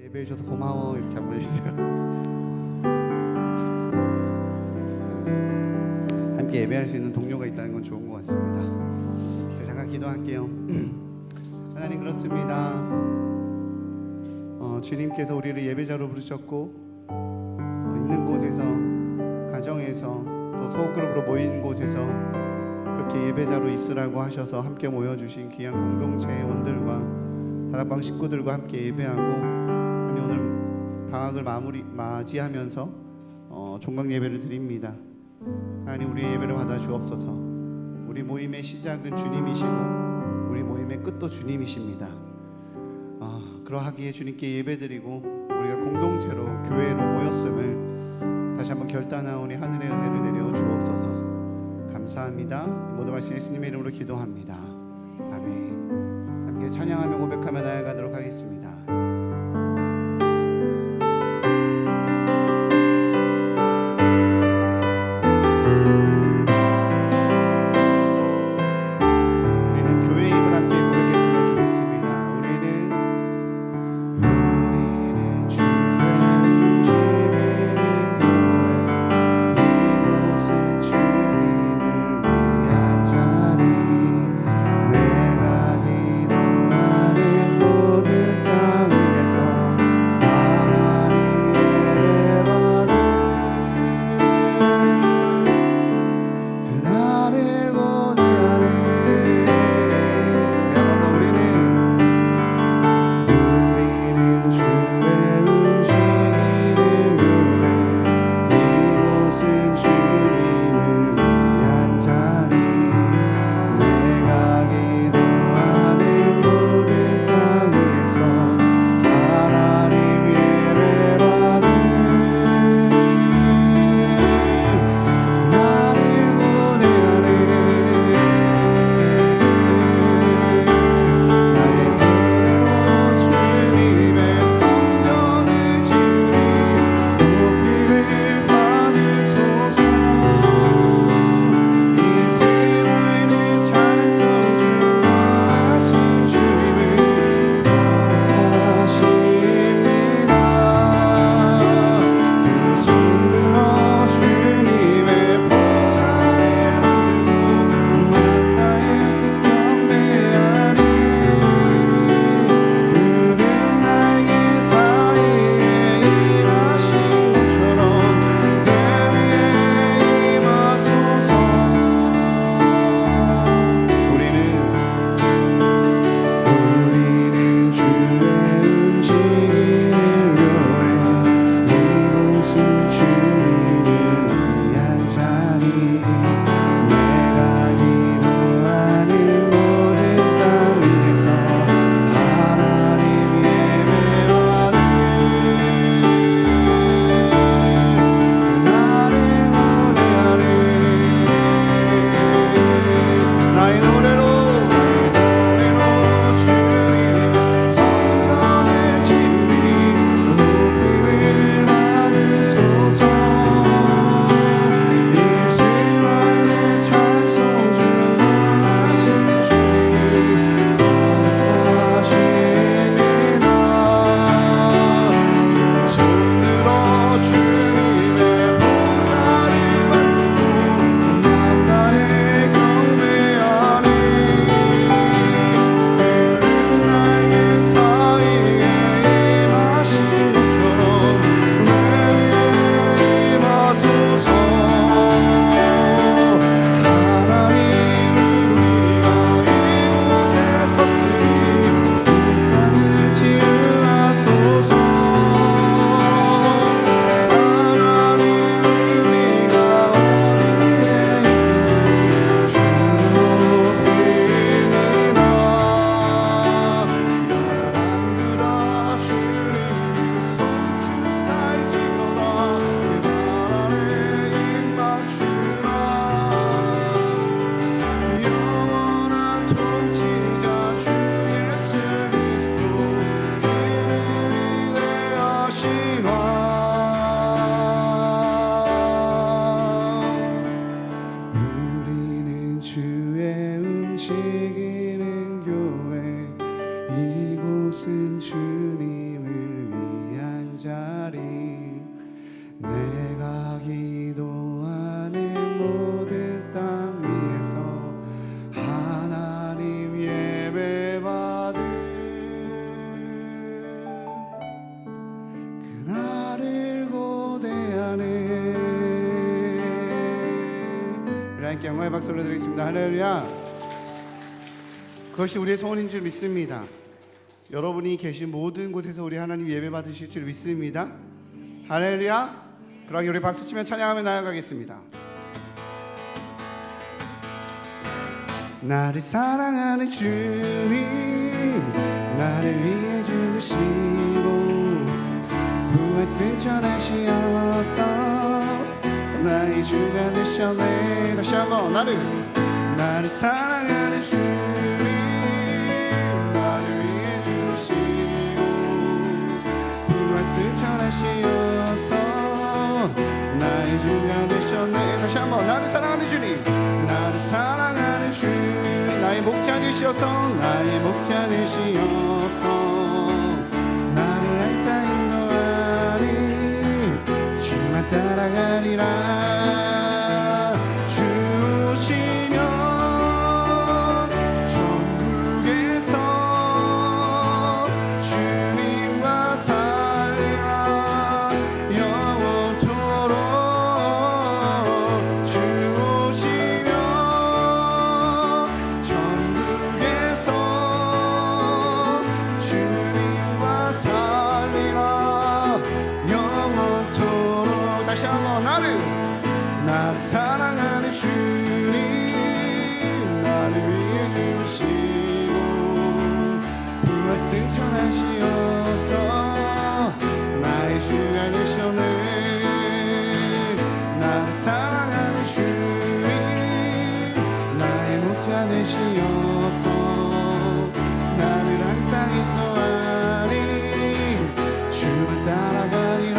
예배해 주셔서 고마워 이렇게 한번 해주세요. 함께 예배할 수 있는 동료가 있다는 건 좋은 것 같습니다. 제가 잠깐 기도할게요. 하나님, 그렇습니다. 주님께서 우리를 예배자로 부르셨고 있는 곳에서, 가정에서, 또 소그룹으로 모인 곳에서 그렇게 예배자로 있으라고 하셔서 함께 모여주신 귀한 공동체 회원들과 다락방 식구들과 함께 예배하고, 아니 오늘 방학을 맞이하면서 종강 예배를 드립니다. 하나님, 우리의 예배를 받아 주옵소서. 우리 모임의 시작은 주님이시고 우리 모임의 끝도 주님이십니다. 그러하기에 주님께 예배드리고 우리가 공동체로 교회로 모였음을 다시 한번 결단하오니 하늘의 은혜를 내려 주옵소서. 감사합니다. 모든 말씀 예수님의 이름으로 기도합니다. 아멘. 함께 찬양하며 고백하며 나아가도록 하겠습니다. 이곳은 주님을 위해 하나님께 영광의 박수를 드리겠습니다. 할렐루야. 그것이 우리의 소원인 줄 믿습니다. 여러분이 계신 모든 곳에서 우리 하나님 예배 받으실 줄 믿습니다. 할렐루야. 그러기 우리 박수 치며 찬양하며 나아가겠습니다. 나를 사랑하는 주님, 나를 위해 죽으시고 부활 승천하시어서 나의 주가 되셨네. 다시 한번 나를 사랑하는 주님, 나를 위해 죽으시고 부활 승천하시어서 나의 주가 되셨네. 다시 한번 나를 사랑하는 주님, 나를 사랑하는 주님, 나의 목자 되시어서 나의 목자 되시어서 나를 항상 인도하니 주만 따라가리라. 주시면 천국에서 주님과 살리라 영원토록. 주시면 천국에서 주님과 살리라 영원토록. 다시 한번 나를 사랑하는 주님, 나를 위해 주시고 부활 승천하시어서 나의 주가 되셨네. 나를 사랑하는 주님, 나의 목자 되시어서 나를 항상 인도하니 주만 따라가리라.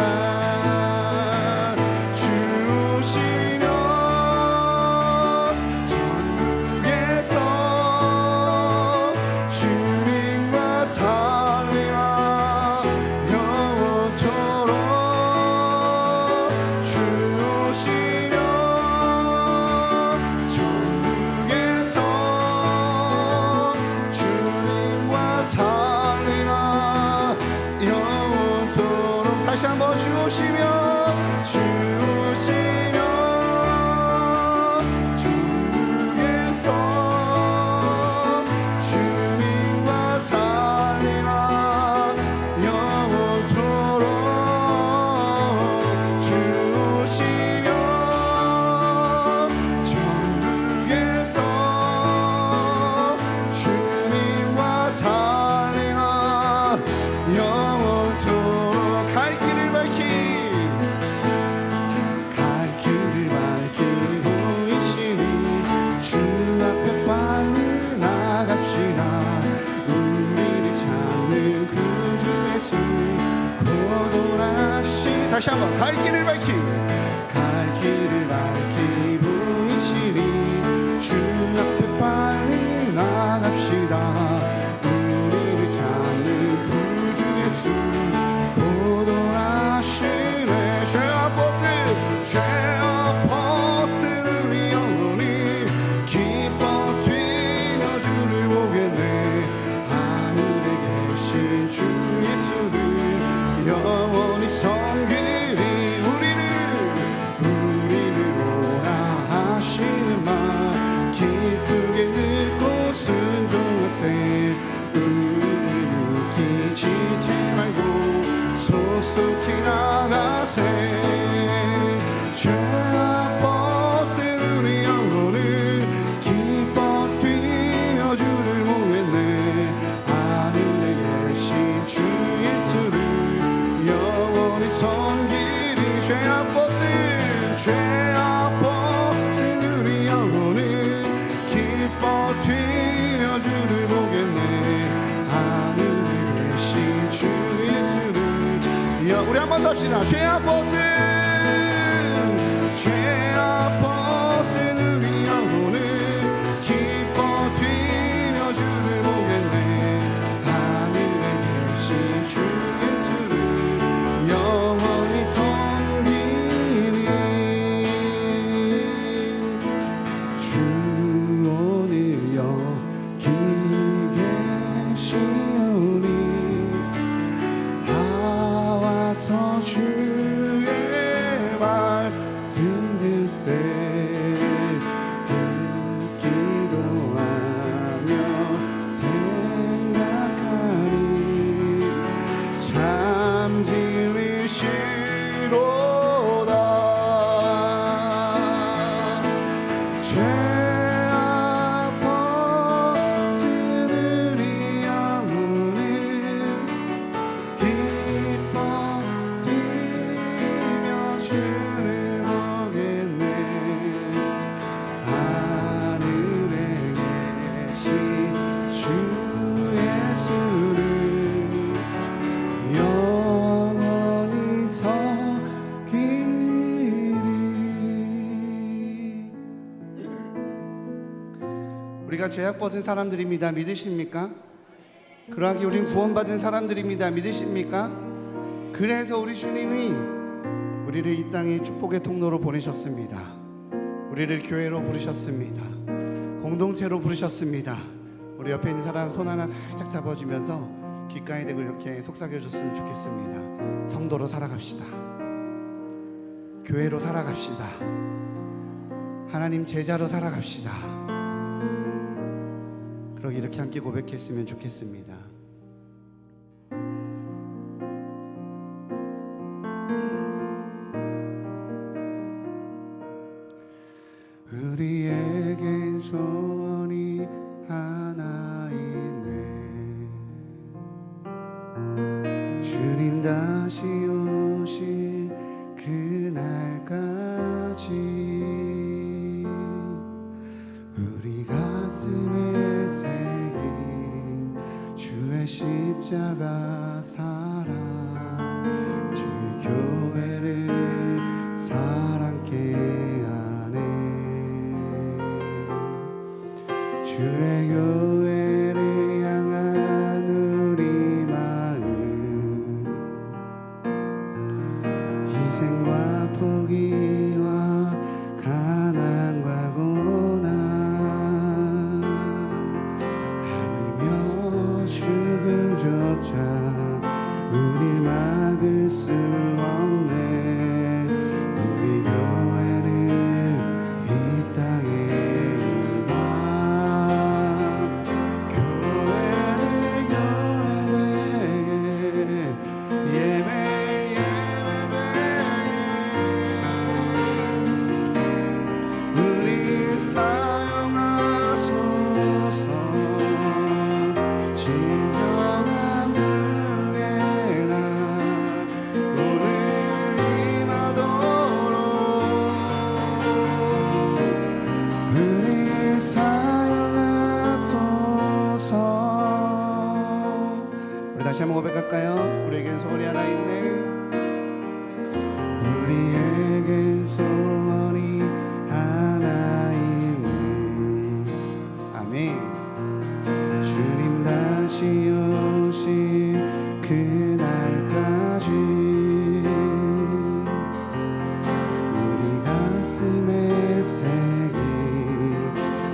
다시 한번 주시면 천국에서 주님과 살리라 영원토록. 주시면 천국에서 주님과 살리라 영원토록. 갈 길을 보이시니 주 앞에 빨리 나갑시다. 우리를 찾는 구주 예수 고도하시. 다시 한번 갈 길을 밝히 보이시니 주 앞에 빨리 나갑시다. 우리를 찾는 구주 예수 고도하시네. 죄 아팠으니 영원히 기뻐 뛰며 주를 보겠네. 하늘에 계신 주 예수를 영원히 섬기리. 우리를 오라 하시는 말 기쁘게 듣고 순종하세. 느끼지 말고 소속히 나가세. 죄 아팠으니 우리 영혼을 기뻐 뛰며 주를 보겠네. 하늘에 계신 주 예수를 영원히 섬기리. 죄 아팠으니 우리 영혼을 기뻐 뛰며 주를 보겠네. 하늘에 계신 주 예수를 우리 한 번 더 합시다. 죄 아팠으니 우리 영혼을 기뻐 뛰며 주를 보겠네. 하늘에 계신 주 예수를 영원히 섬기니. 주 오늘 여기 계시오니 다 와서 주의 말씀 듣세. 우리가 죄악 벗은 사람들입니다. 믿으십니까? 그러하기 우린 구원받은 사람들입니다. 믿으십니까? 그래서 우리 주님이 우리를 이 땅에 축복의 통로로 보내셨습니다. 우리를 교회로 부르셨습니다. 공동체로 부르셨습니다. 우리 옆에 있는 사람 손 하나 살짝 잡아주면서 귓가에 대고 이렇게 속삭여줬으면 좋겠습니다. 성도로 살아갑시다. 교회로 살아갑시다. 하나님 제자로 살아갑시다. 그러기 이렇게 함께 고백했으면 좋겠습니다. 우리에겐 소원이 하나 있네. 주님 다시 오실 그날까지 우리 가슴에 새긴 주의 십자가 사랑, 주의 교회를 사랑케 하네. 주의 교회를 향한 우리 마음, 희생과 포기와 가난과 고난, 하물며 죽음조차 우릴 막을 수 없네. 우리 교회를 이 땅에 이마, 교회를 교회되게 예배 우릴 사용하소서. 진정한 무게나 오늘 임하도록 우릴 사용하소서. 우리 다시 한번 고백할까요? 우리에겐 소원이 하나 있네. 우리에겐 소원이 하나 있네. 아멘. 주님 다시 오실 그날까지 우리 가슴에 새긴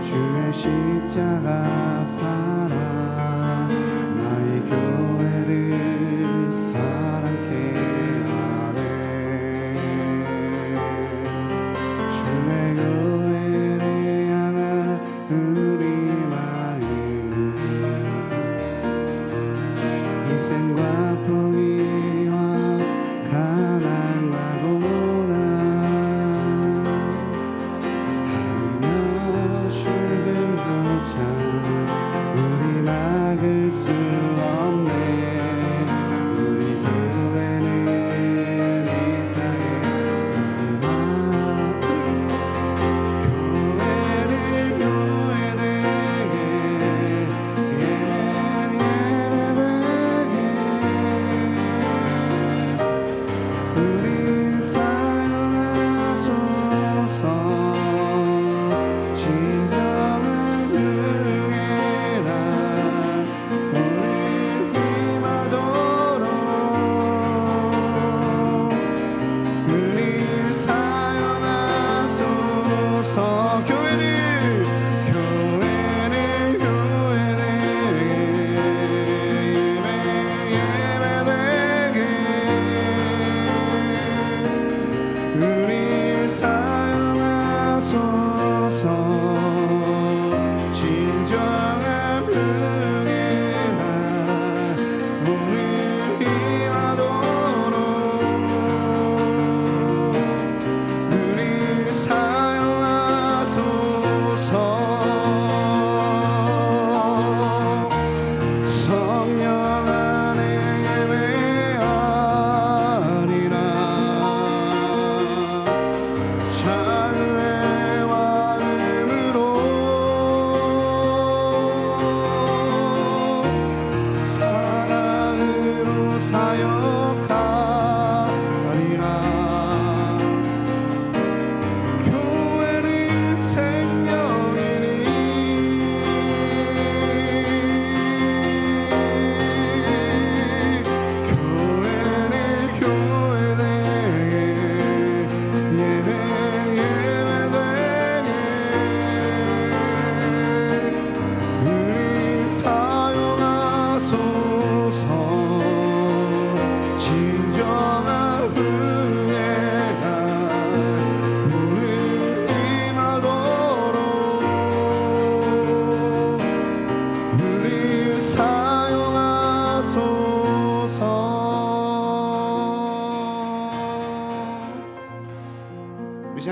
주의 십자가 사랑, 나의 교회를 사랑케 하네. 주의 교회를 향한 우리 마음, 희생과 포기와 가난과 고난, 하며 죽음조차 우리 막을 수 없네. 우리 교회는 이 땅에 이마, 교회를 교회되게 예배되게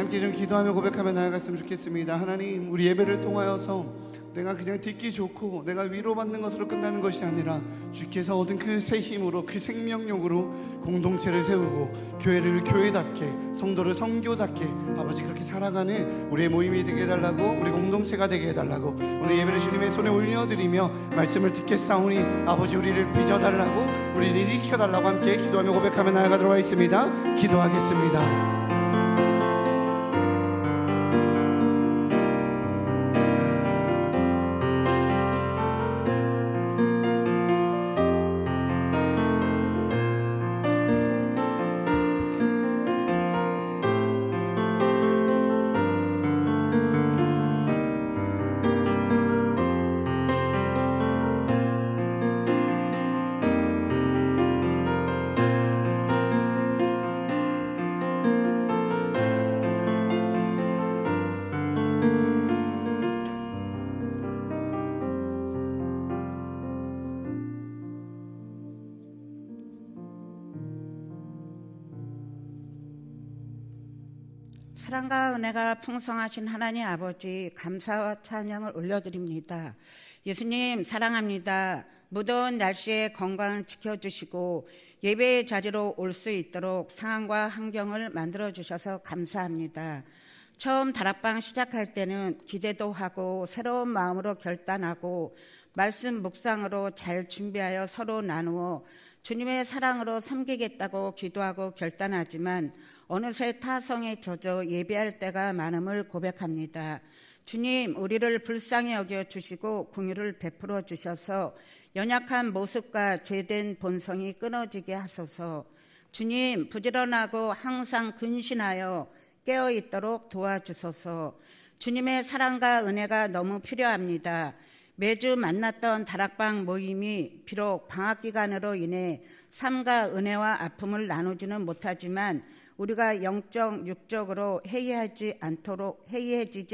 함께 좀 기도하며 고백하며 나아갔으면 좋겠습니다. 하나님, 우리 예배를 통하여서 내가 그냥 듣기 좋고 내가 위로받는 것으로 끝나는 것이 아니라 주께서 얻은 그 새 힘으로, 그 생명력으로 공동체를 세우고 교회를 교회답게, 성도를 성교답게 아버지 그렇게 살아가는 우리의 모임이 되게 해달라고, 우리 공동체가 되게 해달라고 오늘 예배를 주님의 손에 올려드리며 말씀을 듣겠사오니 아버지 우리를 빚어달라고, 우리를 일으켜달라고 함께 기도하며 고백하며 나아가도록 하겠습니다. 기도하겠습니다. 사랑과 은혜가 풍성하신 하나님 아버지, 감사와 찬양을 올려드립니다. 예수님 사랑합니다. 무더운 날씨에 건강을 지켜주시고 예배의 자리로 올 수 있도록 상황과 환경을 만들어주셔서 감사합니다. 처음 다락방 시작할 때는 기대도 하고 새로운 마음으로 결단하고 말씀 묵상으로 잘 준비하여 서로 나누어 주님의 사랑으로 섬기겠다고 기도하고 결단하지만 어느새 타성에 젖어 예배할 때가 많음을 고백합니다. 주님, 우리를 불쌍히 여겨주시고 긍휼을 베풀어 주셔서 연약한 모습과 죄된 본성이 끊어지게 하소서. 주님, 부지런하고 항상 근신하여 깨어있도록 도와주소서. 주님의 사랑과 은혜가 너무 필요합니다. 매주 만났던 다락방 모임이 비록 방학기간으로 인해 삶과 은혜와 아픔을 나누지는 못하지만 우리가 영적, 육적으로 해이해지지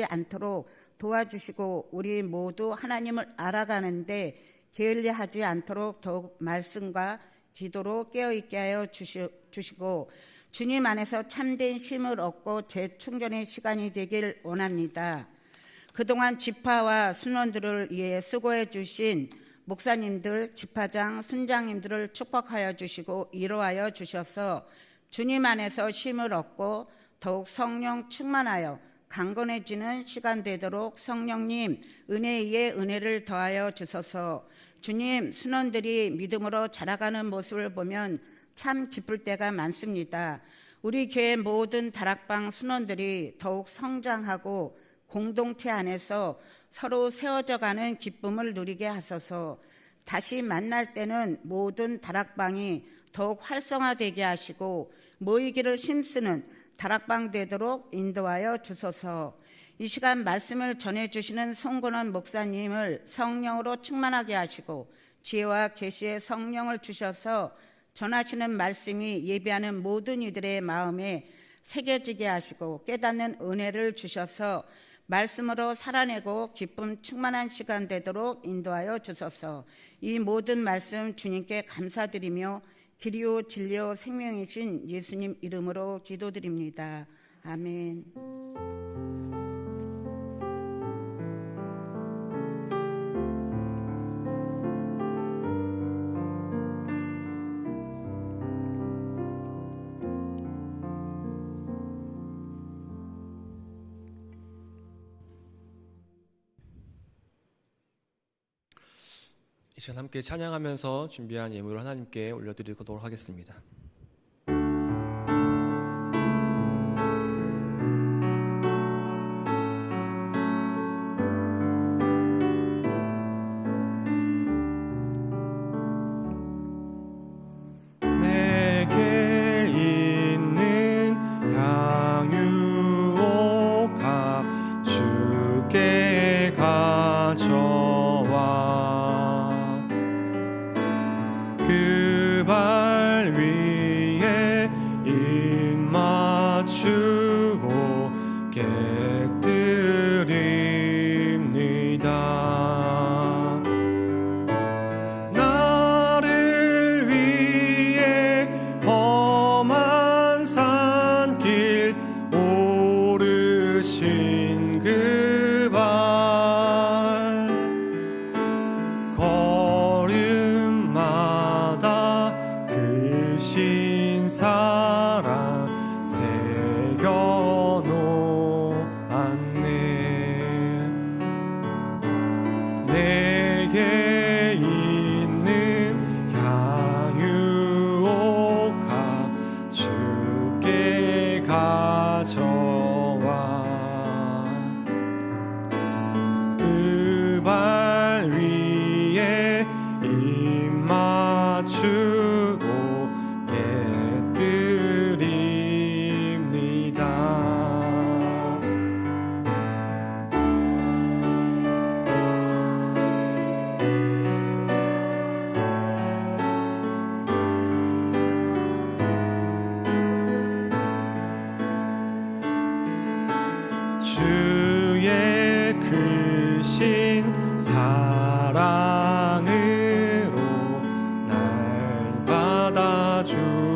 않도록 도와주시고 우리 모두 하나님을 알아가는데 게을리하지 않도록 더욱 말씀과 기도로 깨어있게 하여 주시고 주님 안에서 참된 쉼을 얻고 재충전의 시간이 되길 원합니다. 그동안 지파와 순원들을 위해 수고해 주신 목사님들, 지파장, 순장님들을 축복하여 주시고 위로하여 주셔서 주님 안에서 쉼을 얻고 더욱 성령 충만하여 강건해지는 시간 되도록 성령님 은혜 위에 은혜를 더하여 주소서. 주님, 순원들이 믿음으로 자라가는 모습을 보면 참 기쁠 때가 많습니다. 우리 교회 모든 다락방 순원들이 더욱 성장하고 공동체 안에서 서로 세워져가는 기쁨을 누리게 하소서. 다시 만날 때는 모든 다락방이 더욱 활성화되게 하시고 모이기를 힘쓰는 다락방 되도록 인도하여 주소서. 이 시간 말씀을 전해주시는 송건원 목사님을 성령으로 충만하게 하시고 지혜와 계시의 성령을 주셔서 전하시는 말씀이 예배하는 모든 이들의 마음에 새겨지게 하시고 깨닫는 은혜를 주셔서 말씀으로 살아내고 기쁨 충만한 시간 되도록 인도하여 주소서. 이 모든 말씀 주님께 감사드리며 길이요 진리요 생명이신 예수님 이름으로 기도드립니다. 아멘. 이 시간 함께 찬양하면서 준비한 예물을 하나님께 올려드리도록 하겠습니다. 내게 있는 향유오가 주께 가져와 그 발 위에 입 맞추고 객드립니다. 나를 위해 험한 산길 오르 주오 깨뜨립니다. 주의 크신 사랑으로 날 받아주소서.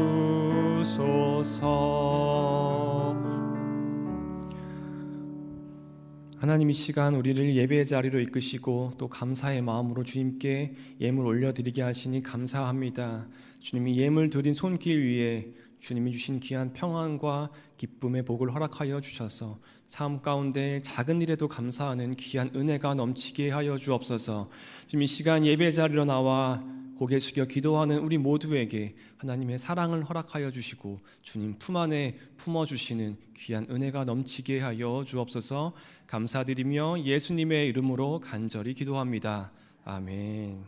하나님, 이 시간 우리를 예배의 자리로 이끄시고 또 감사의 마음으로 주님께 예물 올려드리게 하시니 감사합니다. 주님이 예물 드린 손길 위에 주님이 주신 귀한 평안과 기쁨의 복을 허락하여 주셔서 삶 가운데 작은 일에도 감사하는 귀한 은혜가 넘치게 하여 주옵소서. 주님, 이 시간 예배 자리로 나와 고개 숙여 기도하는 우리 모두에게 하나님의 사랑을 허락하여 주시고 주님 품 안에 품어주시는 귀한 은혜가 넘치게 하여 주옵소서. 감사드리며 예수님의 이름으로 간절히 기도합니다. 아멘.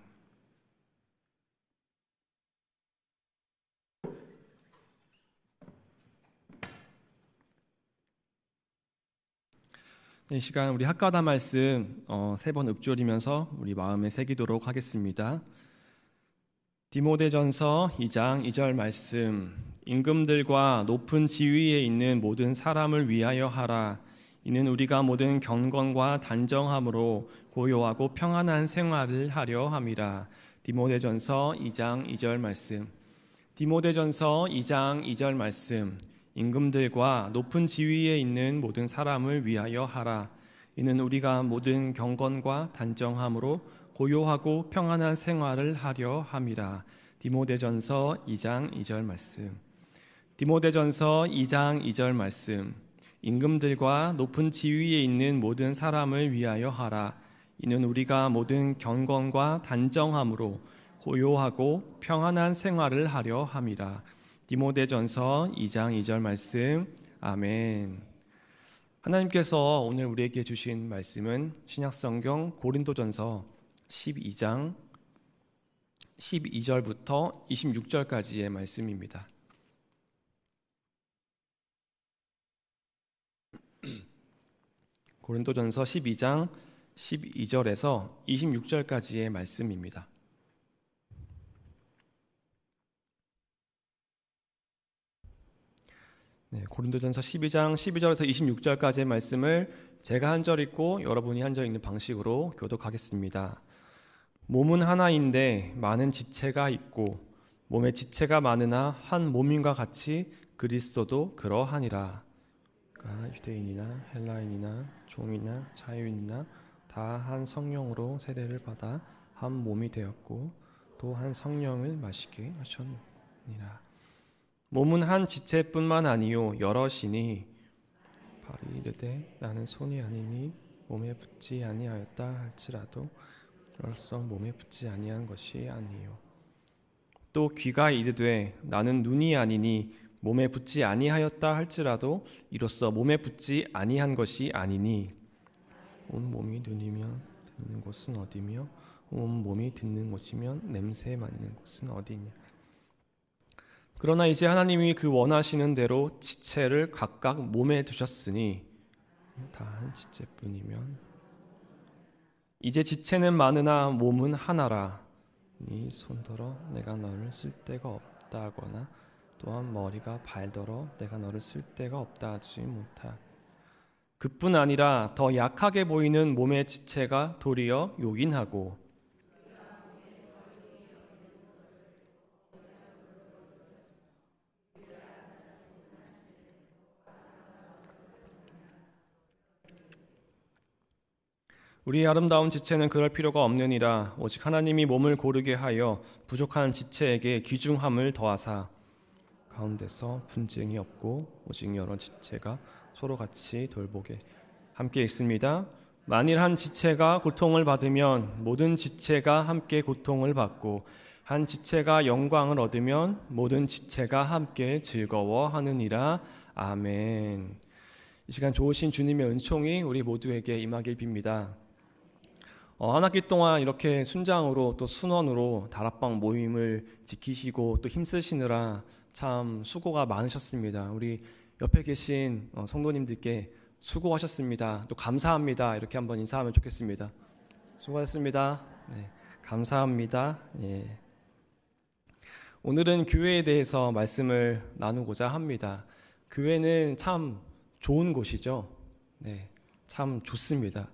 이 시간 우리 학가다 말씀 3번 읊조리면서 우리 마음에 새기도록 하겠습니다. 디모데전서 2장 2절 말씀. 임금들과 높은 지위에 있는 모든 사람을 위하여 하라. 이는 우리가 모든 경건과 단정함으로 고요하고 평안한 생활을 하려 함이라. 디모데전서 2장 2절 말씀. 디모데전서 2장 2절 말씀. 임금들과 높은 지위에 있는 모든 사람을 위하여 하라. 이는 우리가 모든 경건과 단정함으로 고요하고 평안한 생활을 하려 함이라. 디모데전서 2장 2절 말씀. 디모데전서 2장 2절 말씀. 임금들과 높은 지위에 있는 모든 사람을 위하여 하라. 이는 우리가 모든 경건과 단정함으로 고요하고 평안한 생활을 하려 함이라. 디모데전서 2장 2절 말씀. 아멘. 하나님께서 오늘 우리에게 주신 말씀은 신약성경 고린도전서 12장 12절부터 26절까지의 말씀입니다. 고린도전서 12장 12절에서 26절까지의 말씀입니다. 고린도전서 12장 12절에서 26절까지의 말씀을 제가 한 절 읽고 여러분이 한 절 읽는 방식으로 교독하겠습니다. 몸은 하나인데 많은 지체가 있고 몸의 지체가 많으나 한 몸인과 같이 그리스도도 그러하니라. 그러니까 유대인이나 헬라인이나 종이나 자유인이나 다 한 성령으로 세례를 받아 한 몸이 되었고 또 한 성령을 마시게 하셨느니라. 몸은 한 지체뿐만 아니요 여럿이니 발이 이르되 나는 손이 아니니 몸에 붙지 아니하였다 할지라도 이로써 몸에 붙지 아니한 것이 아니요. 또 귀가 이르되 나는 눈이 아니니 몸에 붙지 아니하였다 할지라도 이로써 몸에 붙지 아니한 것이 아니니 온 몸이 눈이면 듣는 곳은 어디며 온 몸이 듣는 곳이면 냄새 맡는 곳은 어디냐. 그러나 이제 하나님이 그 원하시는 대로 지체를 각각 몸에 두셨으니 다 한 지체뿐이면 이제 지체는 많으나 몸은 하나라. 네 손더러 내가 너를 쓸 데가 없다 하거나 또한 머리가 발더러 내가 너를 쓸 데가 없다 하지 못하. 그뿐 아니라 더 약하게 보이는 몸의 지체가 도리어 요긴하고 우리의 아름다운 지체는 그럴 필요가 없느니라. 오직 하나님이 몸을 고르게 하여 부족한 지체에게 귀중함을 더하사 가운데서 분쟁이 없고 오직 여러 지체가 서로 같이 돌보게. 함께 읽습니다. 만일 한 지체가 고통을 받으면 모든 지체가 함께 고통을 받고 한 지체가 영광을 얻으면 모든 지체가 함께 즐거워하느니라. 아멘. 이 시간 좋으신 주님의 은총이 우리 모두에게 임하길 빕니다. 한 학기 동안 이렇게 순장으로 또 순원으로 다락방 모임을 지키시고 또 힘쓰시느라 참 수고가 많으셨습니다. 우리 옆에 계신 성도님들께 수고하셨습니다. 또 감사합니다. 이렇게 한번 인사하면 좋겠습니다. 수고하셨습니다. 네, 감사합니다. 예. 오늘은 교회에 대해서 말씀을 나누고자 합니다. 교회는 참 좋은 곳이죠. 네, 참 좋습니다.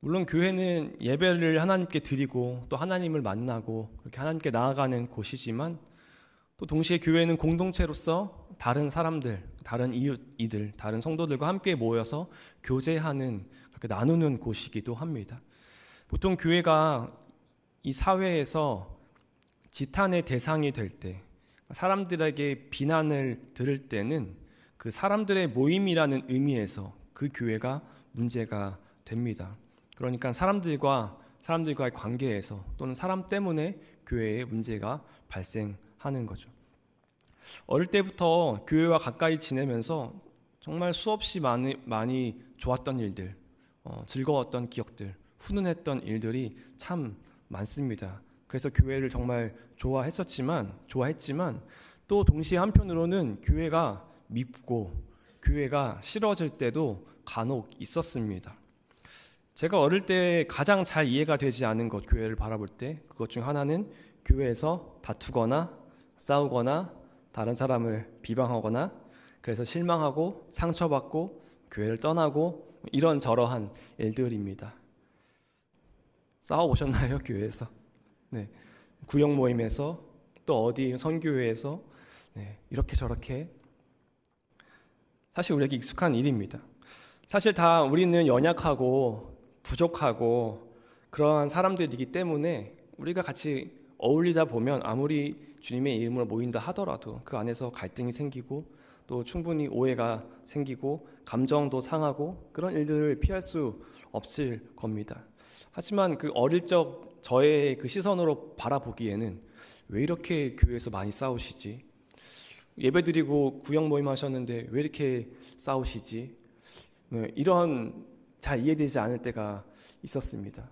물론 교회는 예배를 하나님께 드리고 또 하나님을 만나고 이렇게 하나님께 나아가는 곳이지만 또 동시에 교회는 공동체로서 다른 사람들, 다른 이웃이들, 다른 성도들과 함께 모여서 교제하는, 그렇게 나누는 곳이기도 합니다. 보통 교회가 이 사회에서 지탄의 대상이 될 때, 사람들에게 비난을 들을 때는 그 사람들의 모임이라는 의미에서 그 교회가 문제가 됩니다. 그러니까 사람들과의 관계에서 또는 사람 때문에 교회에 문제가 발생하는 거죠. 어릴 때부터 교회와 가까이 지내면서 정말 수없이 많이 좋았던 일들, 즐거웠던 기억들, 훈훈했던 일들이 참 많습니다. 그래서 교회를 정말 좋아했지만 또 동시에 한편으로는 교회가 밉고 교회가 싫어질 때도 간혹 있었습니다. 제가 어릴 때 가장 잘 이해가 되지 않은 것, 교회를 바라볼 때 그것 중 하나는 교회에서 다투거나 싸우거나 다른 사람을 비방하거나 그래서 실망하고 상처받고 교회를 떠나고 이런저러한 일들입니다. 싸워보셨나요? 교회에서? 네, 구역 모임에서 또 어디 선교회에서 이렇게 저렇게 사실 우리에게 익숙한 일입니다. 사실 다 우리는 연약하고 부족하고 그러한 사람들이기 때문에 우리가 같이 어울리다 보면 아무리 주님의 이름으로 모인다 하더라도 그 안에서 갈등이 생기고 또 충분히 오해가 생기고 감정도 상하고 그런 일들을 피할 수 없을 겁니다. 하지만 그 어릴 적 저의 그 시선으로 바라보기에는 왜 이렇게 교회에서 많이 싸우시지? 예배드리고 구역 모임 하셨는데 왜 이렇게 싸우시지? 이런 잘 이해되지 않을 때가 있었습니다.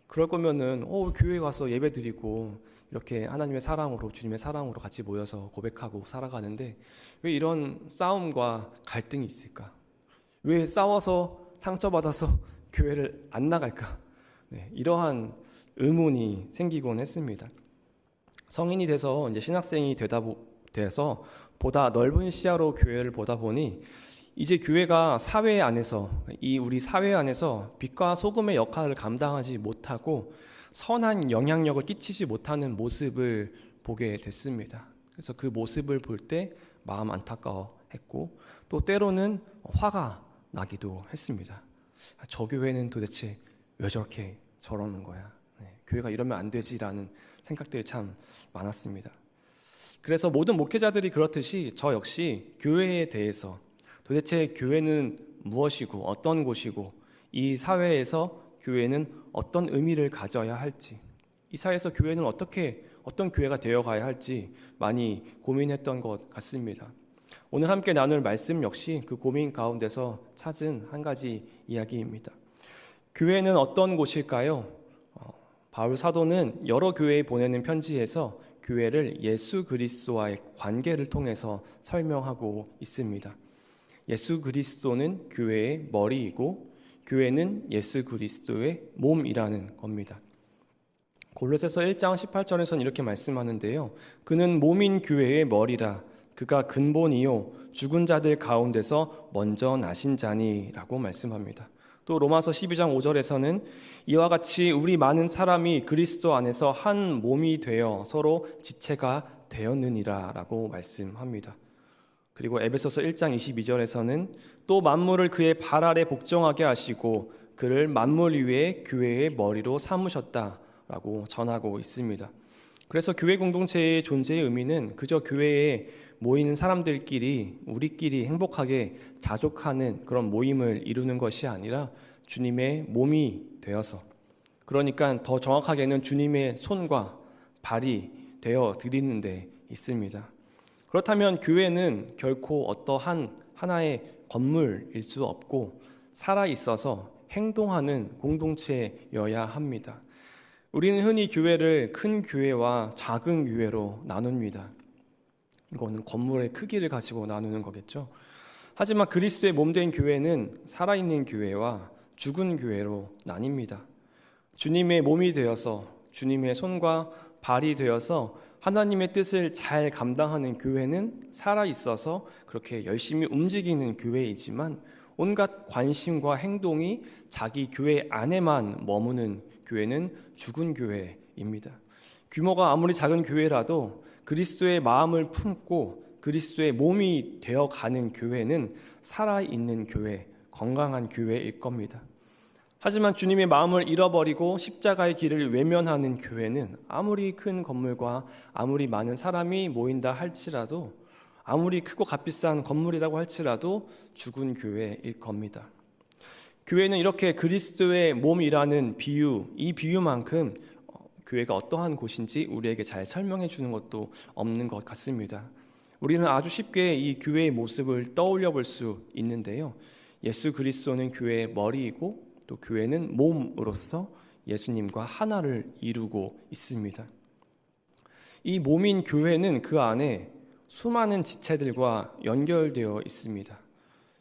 그럴 거면은 교회 가서 예배드리고 이렇게 하나님의 사랑으로 주님의 사랑으로 같이 모여서 고백하고 살아가는데 왜 이런 싸움과 갈등이 있을까? 왜 싸워서 상처받아서 교회를 안 나갈까? 이러한 의문이 생기곤 했습니다. 성인이 돼서 이제 신학생이 돼서 보다 넓은 시야로 교회를 보다 보니 이제 교회가 사회 안에서 우리 사회 안에서 빛과 소금의 역할을 감당하지 못하고 선한 영향력을 끼치지 못하는 모습을 보게 됐습니다. 그래서 그 모습을 볼 때 마음 안타까워했고 또 때로는 화가 나기도 했습니다. 저 교회는 도대체 왜 저러는 거야? 교회가 이러면 안 되지라는 생각들이 참 많았습니다. 그래서 모든 목회자들이 그렇듯이 저 역시 교회에 대해서 도대체 교회는 무엇이고 어떤 곳이고 이 사회에서 교회는 어떤 의미를 가져야 할지, 이 사회에서 교회는 어떤 교회가 되어가야 할지 많이 고민했던 것 같습니다. 오늘 함께 나눌 말씀 역시 그 고민 가운데서 찾은 한 가지 이야기입니다. 교회는 어떤 곳일까요? 바울 사도는 여러 교회에 보내는 편지에서 교회를 예수 그리스도와의 관계를 통해서 설명하고 있습니다. 예수 그리스도는 교회의 머리이고 교회는 예수 그리스도의 몸이라는 겁니다. 골로새서 1장 18절에서는 이렇게 말씀하는데요. 그는 몸인 교회의 머리라. 그가 근본이요 죽은 자들 가운데서 먼저 나신 자니라고 말씀합니다. 또 로마서 12장 5절에서는 이와 같이 우리 많은 사람이 그리스도 안에서 한 몸이 되어 서로 지체가 되었느니라 라고 말씀합니다. 그리고 에베소서 1장 22절에서는 또 만물을 그의 발 아래 복종하게 하시고 그를 만물 위에 교회의 머리로 삼으셨다라고 전하고 있습니다. 그래서 교회 공동체의 존재의 의미는 그저 교회에 모이는 사람들끼리 우리끼리 행복하게 자족하는 그런 모임을 이루는 것이 아니라 주님의 몸이 되어서, 그러니까 더 정확하게는 주님의 손과 발이 되어 드리는 데 있습니다. 그렇다면 교회는 결코 어떠한 하나의 건물일 수 없고 살아있어서 행동하는 공동체여야 합니다. 우리는 흔히 교회를 큰 교회와 작은 교회로 나눕니다. 이거는 건물의 크기를 가지고 나누는 거겠죠. 하지만 그리스도의 몸된 교회는 살아있는 교회와 죽은 교회로 나뉩니다. 주님의 몸이 되어서 주님의 손과 발이 되어서 하나님의 뜻을 잘 감당하는 교회는 살아있어서 그렇게 열심히 움직이는 교회이지만 온갖 관심과 행동이 자기 교회 안에만 머무는 교회는 죽은 교회입니다. 규모가 아무리 작은 교회라도 그리스도의 마음을 품고 그리스도의 몸이 되어가는 교회는 살아있는 교회, 건강한 교회일 겁니다. 하지만 주님의 마음을 잃어버리고 십자가의 길을 외면하는 교회는 아무리 큰 건물과 아무리 많은 사람이 모인다 할지라도 아무리 크고 값비싼 건물이라고 할지라도 죽은 교회일 겁니다. 교회는 이렇게 그리스도의 몸이라는 비유, 이 비유만큼 교회가 어떠한 곳인지 우리에게 잘 설명해 주는 것도 없는 것 같습니다. 우리는 아주 쉽게 이 교회의 모습을 떠올려 볼 수 있는데요. 예수 그리스도는 교회의 머리이고 또 교회는 몸으로서 예수님과 하나를 이루고 있습니다. 이 몸인 교회는 그 안에 수많은 지체들과 연결되어 있습니다.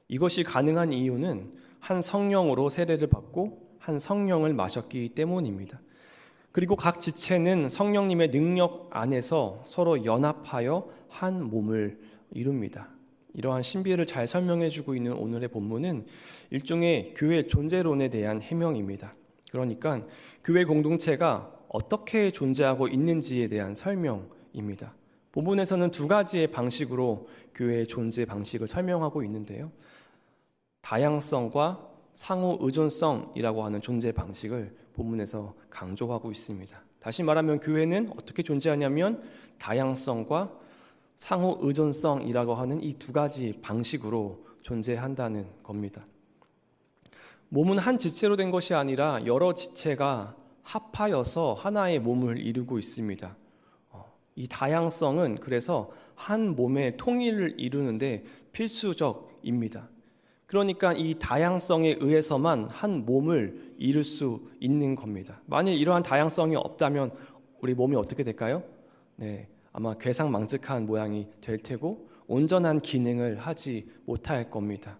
이것이 가능한 이유는 한 성령으로 세례를 받고 한 성령을 마셨기 때문입니다. 그리고 각 지체는 성령님의 능력 안에서 서로 연합하여 한 몸을 이룹니다. 이러한 신비를 잘 설명해주고 있는 오늘의 본문은 일종의 교회 존재론에 대한 해명입니다. 그러니까 교회 공동체가 어떻게 존재하고 있는지에 대한 설명입니다. 본문에서는 두 가지의 방식으로 교회의 존재 방식을 설명하고 있는데요. 다양성과 상호 의존성이라고 하는 존재 방식을 본문에서 강조하고 있습니다. 다시 말하면 교회는 어떻게 존재하냐면 다양성과 상호 의존성이라고 하는 이 두 가지 방식으로 존재한다는 겁니다. 몸은 한 지체로 된 것이 아니라 여러 지체가 합하여서 하나의 몸을 이루고 있습니다. 이 다양성은 그래서 한 몸의 통일을 이루는데 필수적입니다. 그러니까 이 다양성에 의해서만 한 몸을 이룰 수 있는 겁니다. 만일 이러한 다양성이 없다면 우리 몸이 어떻게 될까요? 아마 괴상망측한 모양이 될 테고 온전한 기능을 하지 못할 겁니다.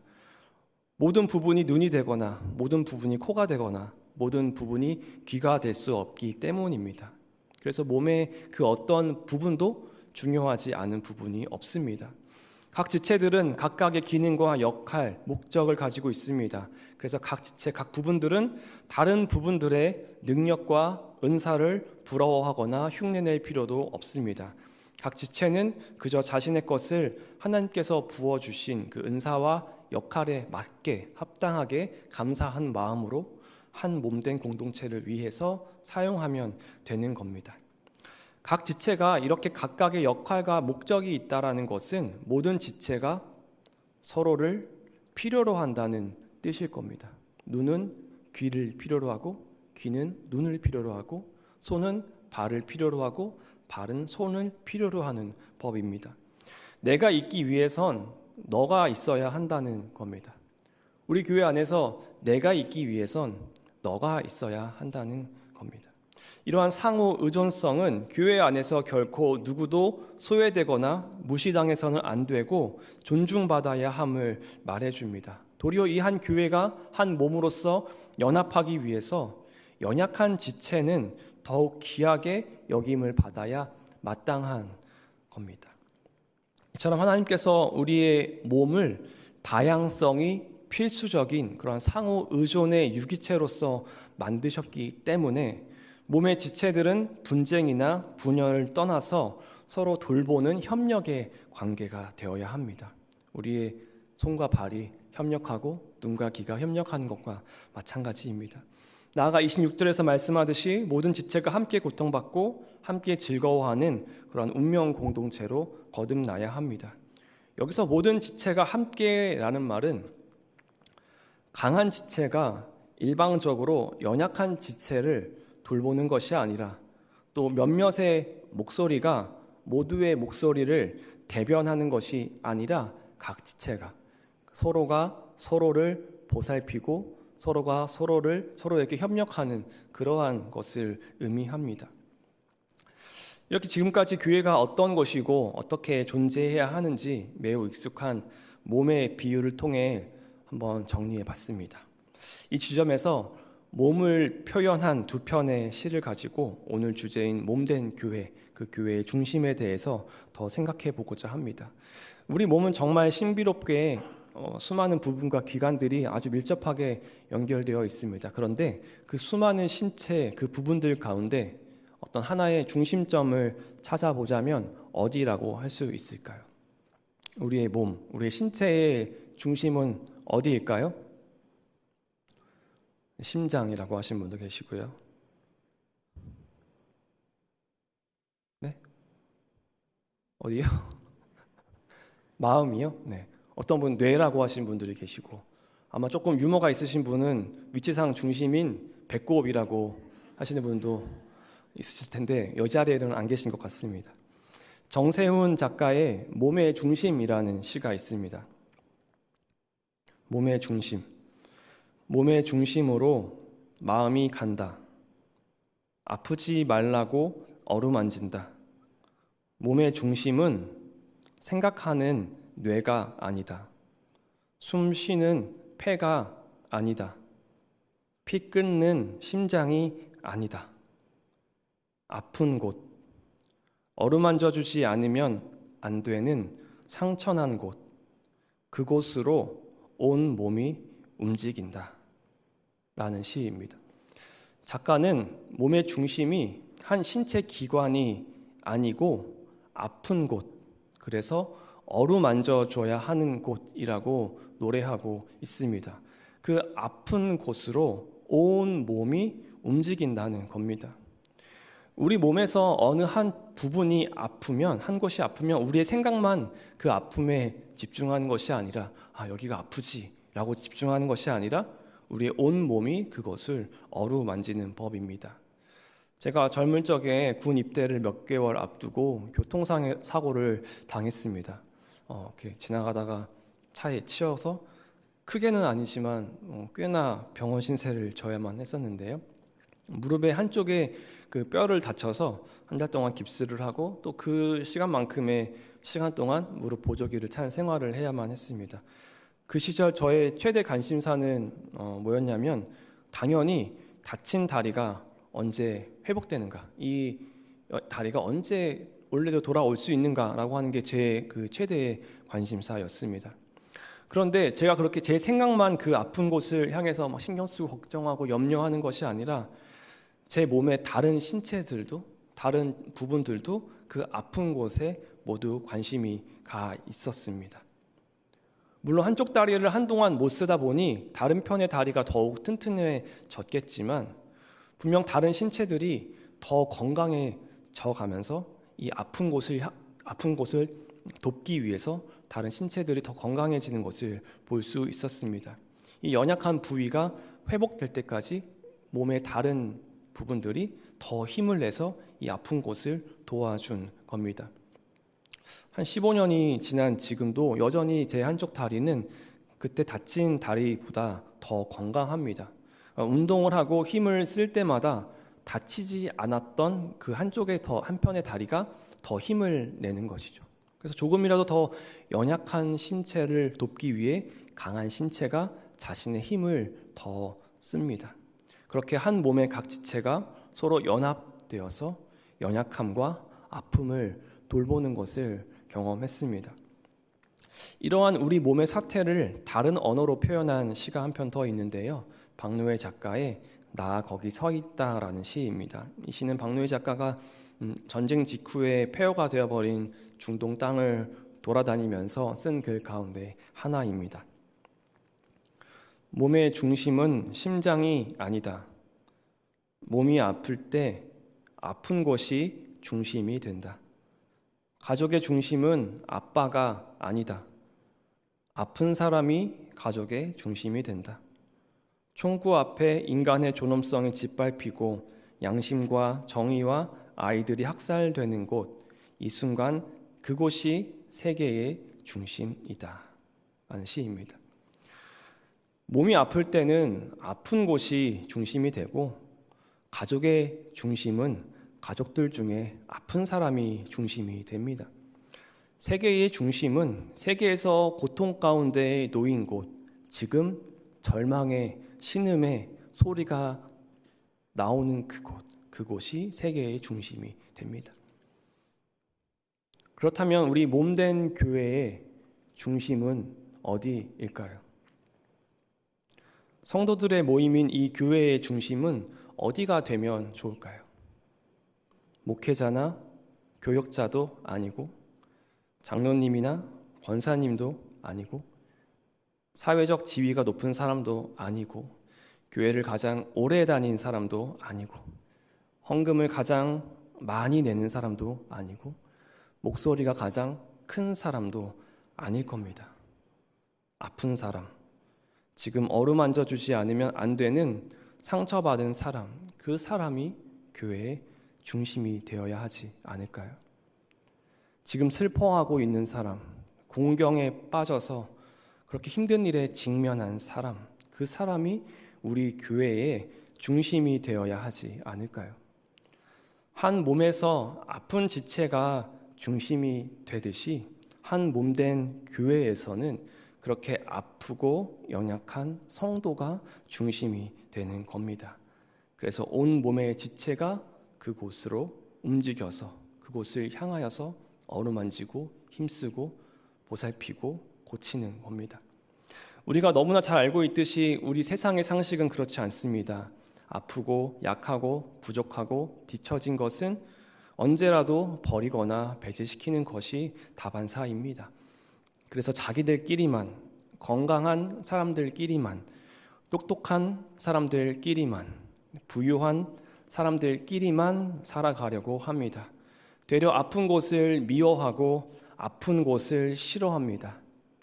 모든 부분이 눈이 되거나 모든 부분이 코가 되거나 모든 부분이 귀가 될 수 없기 때문입니다. 그래서 몸의 그 어떤 부분도 중요하지 않은 부분이 없습니다. 각 지체들은 각각의 기능과 역할, 목적을 가지고 있습니다. 그래서 각 지체, 각 부분들은 다른 부분들의 능력과 은사를 부러워하거나 흉내낼 필요도 없습니다. 각 지체는 그저 자신의 것을 하나님께서 부어주신 그 은사와 역할에 맞게 합당하게 감사한 마음으로 한 몸된 공동체를 위해서 사용하면 되는 겁니다. 각 지체가 이렇게 각각의 역할과 목적이 있다라는 것은 모든 지체가 서로를 필요로 한다는 뜻일 겁니다. 눈은 귀를 필요로 하고 귀는 눈을 필요로 하고 손은 발을 필요로 하고 발은 손을 필요로 하는 법입니다. 내가 있기 위해선 너가 있어야 한다는 겁니다. 우리 교회 안에서 내가 있기 위해선 너가 있어야 한다는 겁니다. 이러한 상호 의존성은 교회 안에서 결코 누구도 소외되거나 무시당해서는 안 되고 존중받아야 함을 말해줍니다. 도리어 이 한 교회가 한 몸으로서 연합하기 위해서 연약한 지체는 더욱 귀하게 여김을 받아야 마땅한 겁니다. 이처럼 하나님께서 우리의 몸을 다양성이 필수적인 그런 상호 의존의 유기체로서 만드셨기 때문에 몸의 지체들은 분쟁이나 분열을 떠나서 서로 돌보는 협력의 관계가 되어야 합니다. 우리의 손과 발이 협력하고 눈과 귀가 협력하는 것과 마찬가지입니다. 나아가 26절에서 말씀하듯이 모든 지체가 함께 고통받고 함께 즐거워하는 그런 운명 공동체로 거듭나야 합니다. 여기서 모든 지체가 함께라는 말은 강한 지체가 일방적으로 연약한 지체를 돌보는 것이 아니라 또 몇몇의 목소리가 모두의 목소리를 대변하는 것이 아니라 각 지체가 서로가 서로를 보살피고 서로가 서로에게 협력하는 그러한 것을 의미합니다. 이렇게 지금까지 교회가 어떤 것이고 어떻게 존재해야 하는지 매우 익숙한 몸의 비유를 통해 한번 정리해 봤습니다. 이 지점에서 몸을 표현한 두 편의 시를 가지고 오늘 주제인 몸된 교회, 그 교회의 중심에 대해서 더 생각해 보고자 합니다. 우리 몸은 정말 신비롭게 수많은 부분과 기관들이 아주 밀접하게 연결되어 있습니다. 그런데 그 수많은 신체 그 부분들 가운데 어떤 하나의 중심점을 찾아보자면 어디라고 할 수 있을까요? 우리의 몸, 우리의 신체의 중심은 어디일까요? 심장이라고 하신 분도 계시고요. 네? 어디요? 마음이요? 네. 어떤 분 뇌라고 하신 분들이 계시고, 아마 조금 유머가 있으신 분은 위치상 중심인 배꼽이라고 하시는 분도 있으실 텐데 이 자리에는 안 계신 것 같습니다. 정세훈 작가의 몸의 중심이라는 시가 있습니다. 몸의 중심. 몸의 중심으로 마음이 간다. 아프지 말라고 어루만진다. 몸의 중심은 생각하는 뇌가 아니다. 숨 쉬는 폐가 아니다. 피 끓는 심장이 아니다. 아픈 곳, 어루만져 주지 않으면 안 되는 상처난 곳, 그곳으로 온 몸이 움직인다 라는 시입니다. 작가는 몸의 중심이 한 신체 기관이 아니고 아픈 곳, 그래서 어루만져 줘야 하는 곳이라고 노래하고 있습니다. 그 아픈 곳으로 온 몸이 움직인다는 겁니다. 우리 몸에서 어느 한 부분이 아프면, 한 곳이 아프면 우리의 생각만 그 아픔에 집중하는 것이 아니라 여기가 아프지 라고 집중하는 것이 아니라 우리의 온 몸이 그것을 어루만지는 법입니다. 제가 젊을 적에 군 입대를 몇 개월 앞두고 교통사고를 당했습니다. 이렇게 지나가다가 차에 치여서 크게는 아니지만 꽤나 병원 신세를 져야만 했었는데요. 무릎의 한쪽에 그 뼈를 다쳐서 한 달 동안 깁스를 하고 또 그 시간만큼의 시간 동안 무릎 보조기를 찬 생활을 해야만 했습니다. 그 시절 저의 최대 관심사는 뭐였냐면 당연히 다친 다리가 언제 회복되는가, 이 다리가 언제 원래도 돌아올 수 있는가라고 하는 게 제 그 최대의 관심사였습니다. 그런데 제가 그렇게 제 생각만 그 아픈 곳을 향해서 막 신경 쓰고 걱정하고 염려하는 것이 아니라 제 몸의 다른 신체들도, 다른 부분들도 그 아픈 곳에 모두 관심이 가 있었습니다. 물론 한쪽 다리를 한동안 못 쓰다 보니 다른 편의 다리가 더욱 튼튼해졌겠지만 분명 다른 신체들이 더 건강해져 가면서 이 아픈 곳을 돕기 위해서 다른 신체들이 더 건강해지는 것을 볼 수 있었습니다. 이 연약한 부위가 회복될 때까지 몸의 다른 부분들이 더 힘을 내서 이 아픈 곳을 도와준 겁니다. 한 15년이 지난 지금도 여전히 제 한쪽 다리는 그때 다친 다리보다 더 건강합니다. 운동을 하고 힘을 쓸 때마다 다치지 않았던 그 한편의 다리가 더 힘을 내는 것이죠. 그래서 조금이라도 더 연약한 신체를 돕기 위해 강한 신체가 자신의 힘을 더 씁니다. 그렇게 한 몸의 각 지체가 서로 연합되어서 연약함과 아픔을 돌보는 것을 경험했습니다. 이러한 우리 몸의 사태를 다른 언어로 표현한 시가 한 편 더 있는데요. 박노해 작가의 나 거기 서 있다라는 시입니다. 이 시는 박노해 작가가 전쟁 직후에 폐허가 되어버린 중동 땅을 돌아다니면서 쓴 글 가운데 하나입니다. 몸의 중심은 심장이 아니다. 몸이 아플 때 아픈 곳이 중심이 된다. 가족의 중심은 아빠가 아니다. 아픈 사람이 가족의 중심이 된다. 총구 앞에 인간의 존엄성이 짓밟히고 양심과 정의와 아이들이 학살되는 곳, 이 순간 그곳이 세계의 중심이다 라는 시입니다. 몸이 아플 때는 아픈 곳이 중심이 되고 가족의 중심은 가족들 중에 아픈 사람이 중심이 됩니다. 세계의 중심은 세계에서 고통 가운데 놓인 곳, 지금 절망의 신음의 소리가 나오는 그곳이 세계의 중심이 됩니다. 그렇다면 우리 몸된 교회의 중심은 어디일까요? 성도들의 모임인 이 교회의 중심은 어디가 되면 좋을까요? 목회자나 교역자도 아니고 장로님이나 권사님도 아니고 사회적 지위가 높은 사람도 아니고 교회를 가장 오래 다닌 사람도 아니고 헌금을 가장 많이 내는 사람도 아니고 목소리가 가장 큰 사람도 아닐 겁니다. 아픈 사람, 지금 어루만져 주지 않으면 안 되는 상처받은 사람, 그 사람이 교회의 중심이 되어야 하지 않을까요? 지금 슬퍼하고 있는 사람, 공경에 빠져서 그렇게 힘든 일에 직면한 사람, 그 사람이 우리 교회의 중심이 되어야 하지 않을까요? 한 몸에서 아픈 지체가 중심이 되듯이 한 몸된 교회에서는 그렇게 아프고 연약한 성도가 중심이 되는 겁니다. 그래서 온 몸의 지체가 그곳으로 움직여서 그곳을 향하여서 어루만지고 힘쓰고 보살피고 고치는 겁니다. 우리가 너무나 잘 알고 있듯이 우리 세상의 상식은 그렇지 않습니다. 아프고 약하고 부족하고 뒤처진 것은 언제라도 버리거나 배제시키는 것이 다반사입니다. 그래서 자기들끼리만, 건강한 사람들끼리만, 똑똑한 사람들끼리만, 부유한 사람들끼리만 살아가려고 합니다. 되려 아픈 곳을 미워하고 아픈 곳을 싫어합니다.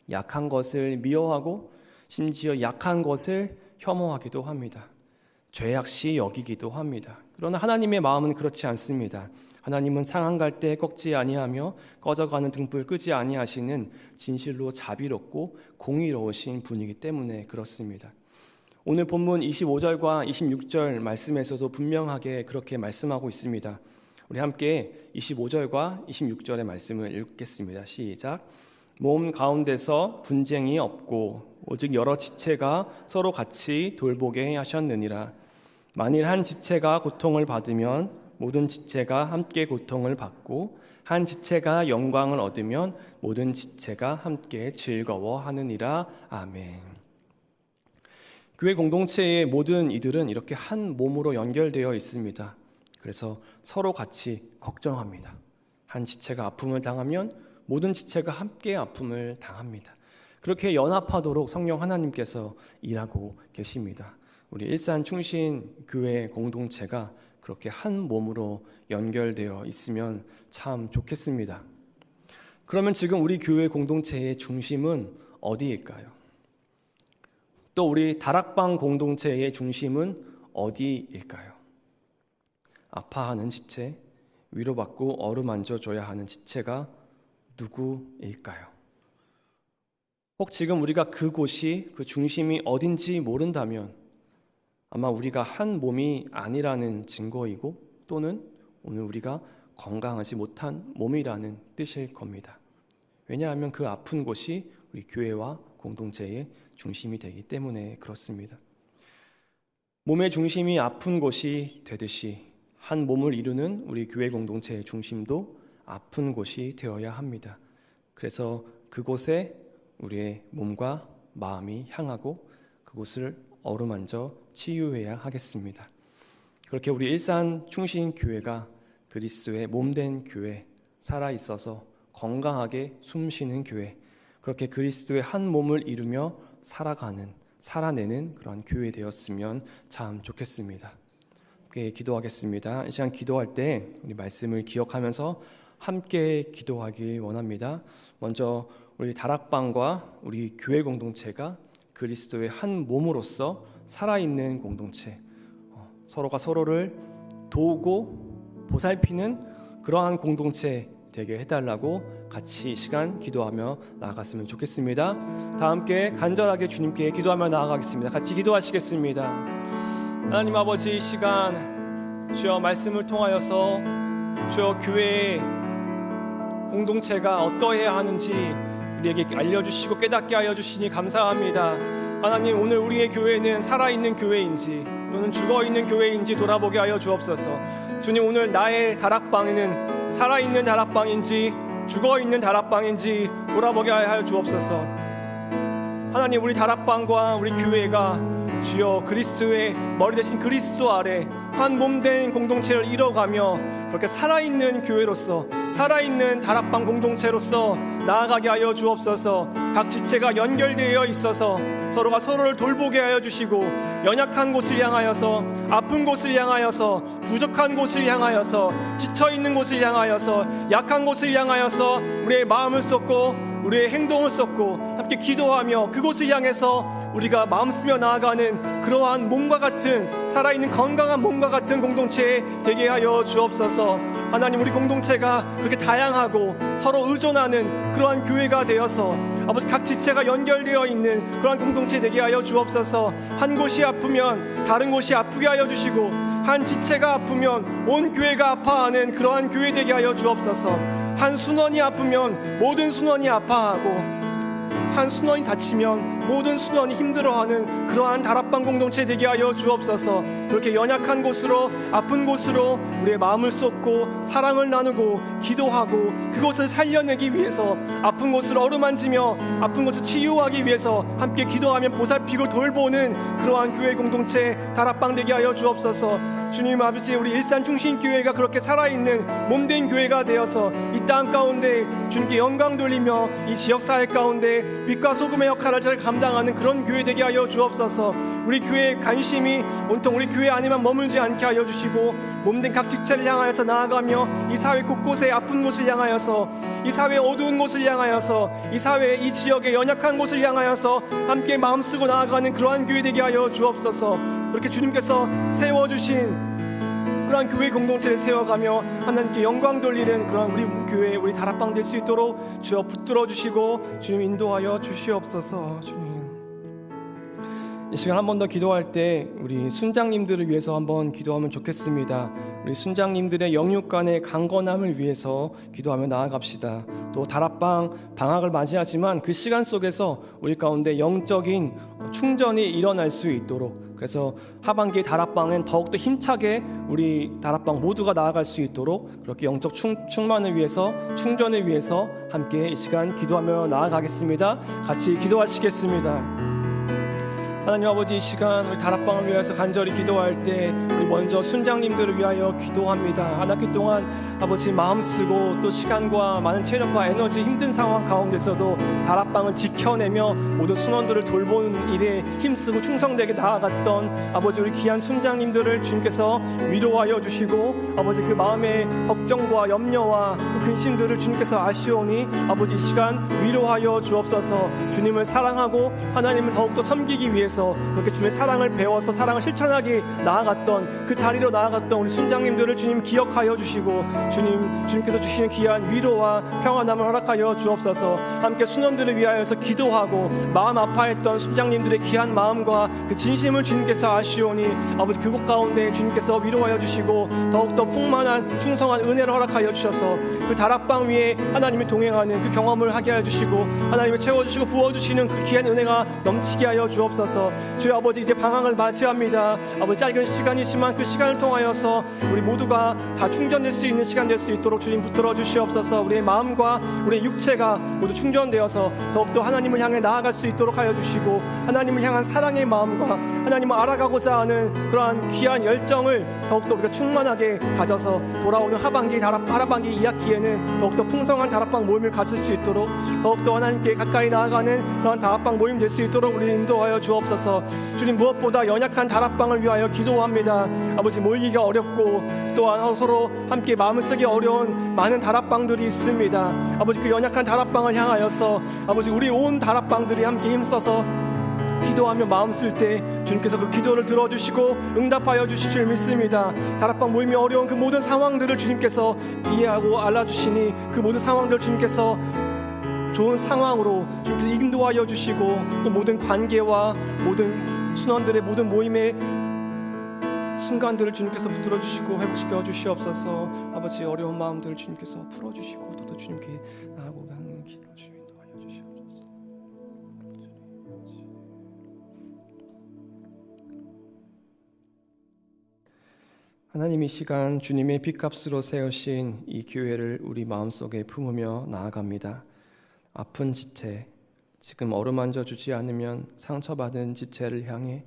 약한 것을 미워하고 심지어 약한 것을 혐오하기도 합니다. 죄악시 여기기도 합니다. 그러나 하나님의 마음은 그렇지 않습니다. 하나님은 상한 갈 때 꺾지 아니하며 꺼져가는 등불 끄지 아니하시는 진실로 자비롭고 공의로우신 분이기 때문에 그렇습니다. 오늘 본문 25절과 26절 말씀에서도 분명하게 그렇게 말씀하고 있습니다. 우리 함께 25절과 26절의 말씀을 읽겠습니다. 시작. 몸 가운데서 분쟁이 없고 오직 여러 지체가 서로 같이 돌보게 하셨느니라. 만일 한 지체가 고통을 받으면 모든 지체가 함께 고통을 받고 한 지체가 영광을 얻으면 모든 지체가 함께 즐거워하느니라. 아멘. 교회 공동체의 모든 이들은 이렇게 한 몸으로 연결되어 있습니다. 그래서 서로 같이 걱정합니다. 한 지체가 아픔을 당하면 모든 지체가 함께 아픔을 당합니다. 그렇게 연합하도록 성령 하나님께서 일하고 계십니다. 우리 일산 충신 교회 공동체가 그렇게 한 몸으로 연결되어 있으면 참 좋겠습니다. 그러면 지금 우리 교회 공동체의 중심은 어디일까요? 또 우리 다락방 공동체의 중심은 어디일까요? 아파하는 지체, 위로받고 어루만져줘야 하는 지체가 누구일까요? 혹 지금 우리가 그곳이 그 중심이 어딘지 모른다면 아마 우리가 한 몸이 아니라는 증거이고 또는 오늘 우리가 건강하지 못한 몸이라는 뜻일 겁니다. 왜냐하면 그 아픈 곳이 우리 교회와 공동체의 중심이 되기 때문에 그렇습니다. 몸의 중심이 아픈 곳이 되듯이 한 몸을 이루는 우리 교회 공동체의 중심도 아픈 곳이 되어야 합니다. 그래서 그곳에 우리의 몸과 마음이 향하고 그곳을 어루만져 치유해야 하겠습니다. 그렇게 우리 일산 충신교회가 그리스도의 몸된 교회, 살아있어서 건강하게 숨쉬는 교회, 그렇게 그리스도의 한 몸을 이루며 살아내는 그런 교회 되었으면 참 좋겠습니다. 함께 기도하겠습니다. 이 시간 기도할 때 우리 말씀을 기억하면서 함께 기도하길 원합니다. 먼저 우리 다락방과 우리 교회 공동체가 그리스도의 한 몸으로서 살아있는 공동체, 서로가 서로를 도우고 보살피는 그러한 공동체 되게 해달라고 같이 이 시간 기도하며 나아갔으면 좋겠습니다. 다 함께 간절하게 주님께 기도하며 나아가겠습니다. 같이 기도하시겠습니다. 하나님 아버지, 이 시간 주여 말씀을 통하여서 주여 교회의 공동체가 어떠해야 하는지 우리에게 알려주시고 깨닫게 하여 주시니 감사합니다. 하나님, 오늘 우리의 교회는 살아있는 교회인지 또는 죽어있는 교회인지 돌아보게 하여 주옵소서. 주님, 오늘 나의 다락방에는 살아있는 다락방인지 죽어있는 다락방인지 돌아보게 하여 주옵소서. 하나님, 우리 다락방과 우리 교회가 주여 그리스도의 머리 대신 그리스도 아래 한 몸된 공동체를 이뤄가며 그렇게 살아있는 교회로서 살아있는 다락방 공동체로서 나아가게 하여 주옵소서. 각 지체가 연결되어 있어서 서로가 서로를 돌보게 하여 주시고 연약한 곳을 향하여서 아픈 곳을 향하여서 부족한 곳을 향하여서 지쳐있는 곳을 향하여서 약한 곳을 향하여서 우리의 마음을 쏟고 우리의 행동을 쏟고 함께 기도하며 그곳을 향해서 우리가 마음 쓰며 나아가는 그러한 몸과 같은 살아있는 건강한 몸과 같은 공동체 되게 하여 주옵소서. 하나님, 우리 공동체가 그렇게 다양하고 서로 의존하는 그러한 교회가 되어서 아버지 각 지체가 연결되어 있는 그러한 공동체 되게 하여 주옵소서. 한 곳이 아프면 다른 곳이 아프게 하여 주시고 한 지체가 아프면 온 교회가 아파하는 그러한 교회 되게 하여 주옵소서. 한 순원이 아프면 모든 순원이 아파하고 한 순원이 다치면 모든 순원이 힘들어하는 그러한 다락방 공동체 되게 하여 주옵소서. 그렇게 연약한 곳으로 아픈 곳으로 우리의 마음을 쏟고 사랑을 나누고 기도하고 그곳을 살려내기 위해서 아픈 곳을 어루만지며 아픈 곳을 치유하기 위해서 함께 기도하며 보살피고 돌보는 그러한 교회 공동체 다락방 되게 하여 주옵소서. 주님 아버지, 우리 일산중심교회가 그렇게 살아있는 몸된 교회가 되어서 이 땅 가운데 주님께 영광 돌리며 이 지역사회 가운데 빛과 소금의 역할을 잘 감당하는 그런 교회 되게 하여 주옵소서. 우리 교회의 관심이 온통 우리 교회 안에만 머물지 않게 하여 주시고 몸된 각 지체를 향하여서 나아가며 이 사회 곳곳에 아픈 곳을 향하여서 이 사회의 어두운 곳을 향하여서 이 사회의 이 지역의 연약한 곳을 향하여서 함께 마음 쓰고 나아가는 그러한 교회 되게 하여 주옵소서. 그렇게 주님께서 세워주신 그러한 교회 공동체를 세워가며 하나님께 영광 돌리는 그러한 우리 교회, 우리 다락방 될 수 있도록 주여 붙들어 주시고 주님 인도하여 주시옵소서. 주님, 이 시간 한 번 더 기도할 때 우리 순장님들을 위해서 한번 기도하면 좋겠습니다. 우리 순장님들의 영육간의 강건함을 위해서 기도하며 나아갑시다. 또 다락방 방학을 맞이하지만 그 시간 속에서 우리 가운데 영적인 충전이 일어날 수 있도록, 그래서 하반기 다락방은 더욱더 힘차게 우리 다락방 모두가 나아갈 수 있도록 그렇게 영적 충만을 위해서 충전을 위해서 함께 이 시간 기도하며 나아가겠습니다. 같이 기도하시겠습니다. 하나님 아버지, 이 시간 우리 다락방을 위해서 간절히 기도할 때 우리 먼저 순장님들을 위하여 기도합니다. 한 학기 동안 아버지 마음 쓰고 또 시간과 많은 체력과 에너지 힘든 상황 가운데서도 다락방을 지켜내며 모든 순원들을 돌보는 일에 힘쓰고 충성되게 나아갔던 아버지 우리 귀한 순장님들을 주님께서 위로하여 주시고 아버지 그 마음의 걱정과 염려와 근심들을 주님께서 아시오니 아버지 이 시간 위로하여 주옵소서. 주님을 사랑하고 하나님을 더욱더 섬기기 위해서 그렇게 주님의 사랑을 배워서 사랑을 실천하기 나아갔던 그 자리로 나아갔던 우리 순장님들을 주님 기억하여 주시고 주님께서 주시는 귀한 위로와 평안함을 허락하여 주옵소서. 함께 순원들을 위하여서 기도하고 마음 아파했던 순장님들의 귀한 마음과 그 진심을 주님께서 아시오니 아버지 그곳 가운데 주님께서 위로하여 주시고 더욱더 풍만한 충성한 은혜를 허락하여 주셔서 그 다락방 위에 하나님이 동행하는 그 경험을 하게 하여 주시고 하나님이 채워주시고 부어주시는 그 귀한 은혜가 넘치게 하여 주옵소서. 주여 아버지, 이제 방학을 맞이합니다. 아버지 짧은 시간이지만 그 시간을 통하여서 우리 모두가 다 충전될 수 있는 시간 될 수 있도록 주님 붙들어 주시옵소서. 우리의 마음과 우리의 육체가 모두 충전되어서 더욱더 하나님을 향해 나아갈 수 있도록 하여 주시고 하나님을 향한 사랑의 마음과 하나님을 알아가고자 하는 그러한 귀한 열정을 더욱더 우리가 충만하게 가져서 돌아오는 하반기 2학기에는 더욱더 풍성한 다락방 모임을 가질 수 있도록 더욱더 하나님께 가까이 나아가는 그러한 다락방 모임 될 수 있도록 우리 인도하여 주옵소서. 주님, 무엇보다 연약한 다락방을 위하여 기도합니다. 아버지, 모이기가 어렵고 또한 서로 함께 마음을 쓰기 어려운 많은 다락방들이 있습니다. 아버지, 그 연약한 다락방을 향하여서 아버지 우리 온 다락방들이 함께 힘써서 기도하며 마음 쓸 때 주님께서 그 기도를 들어주시고 응답하여 주실 줄 믿습니다. 다락방 모임이 어려운 그 모든 상황들을 주님께서 이해하고 알아주시니 그 모든 상황들을 주님께서 좋은 상황으로 주님께서 인도하여 주시고 또 모든 관계와 모든 순원들의 모든 모임의 순간들을 주님께서 붙들어 주시고 회복시켜 주시옵소서. 아버지 어려운 마음들을 주님께서 풀어주시고 또 주님께 나아가고 하는 길을 주님 인도하여 주시옵소서. 하나님, 이 시간 주님의 핏값으로 세우신 이 교회를 우리 마음속에 품으며 나아갑니다. 아픈 지체, 지금 어루만져 주지 않으면 상처받은 지체를 향해,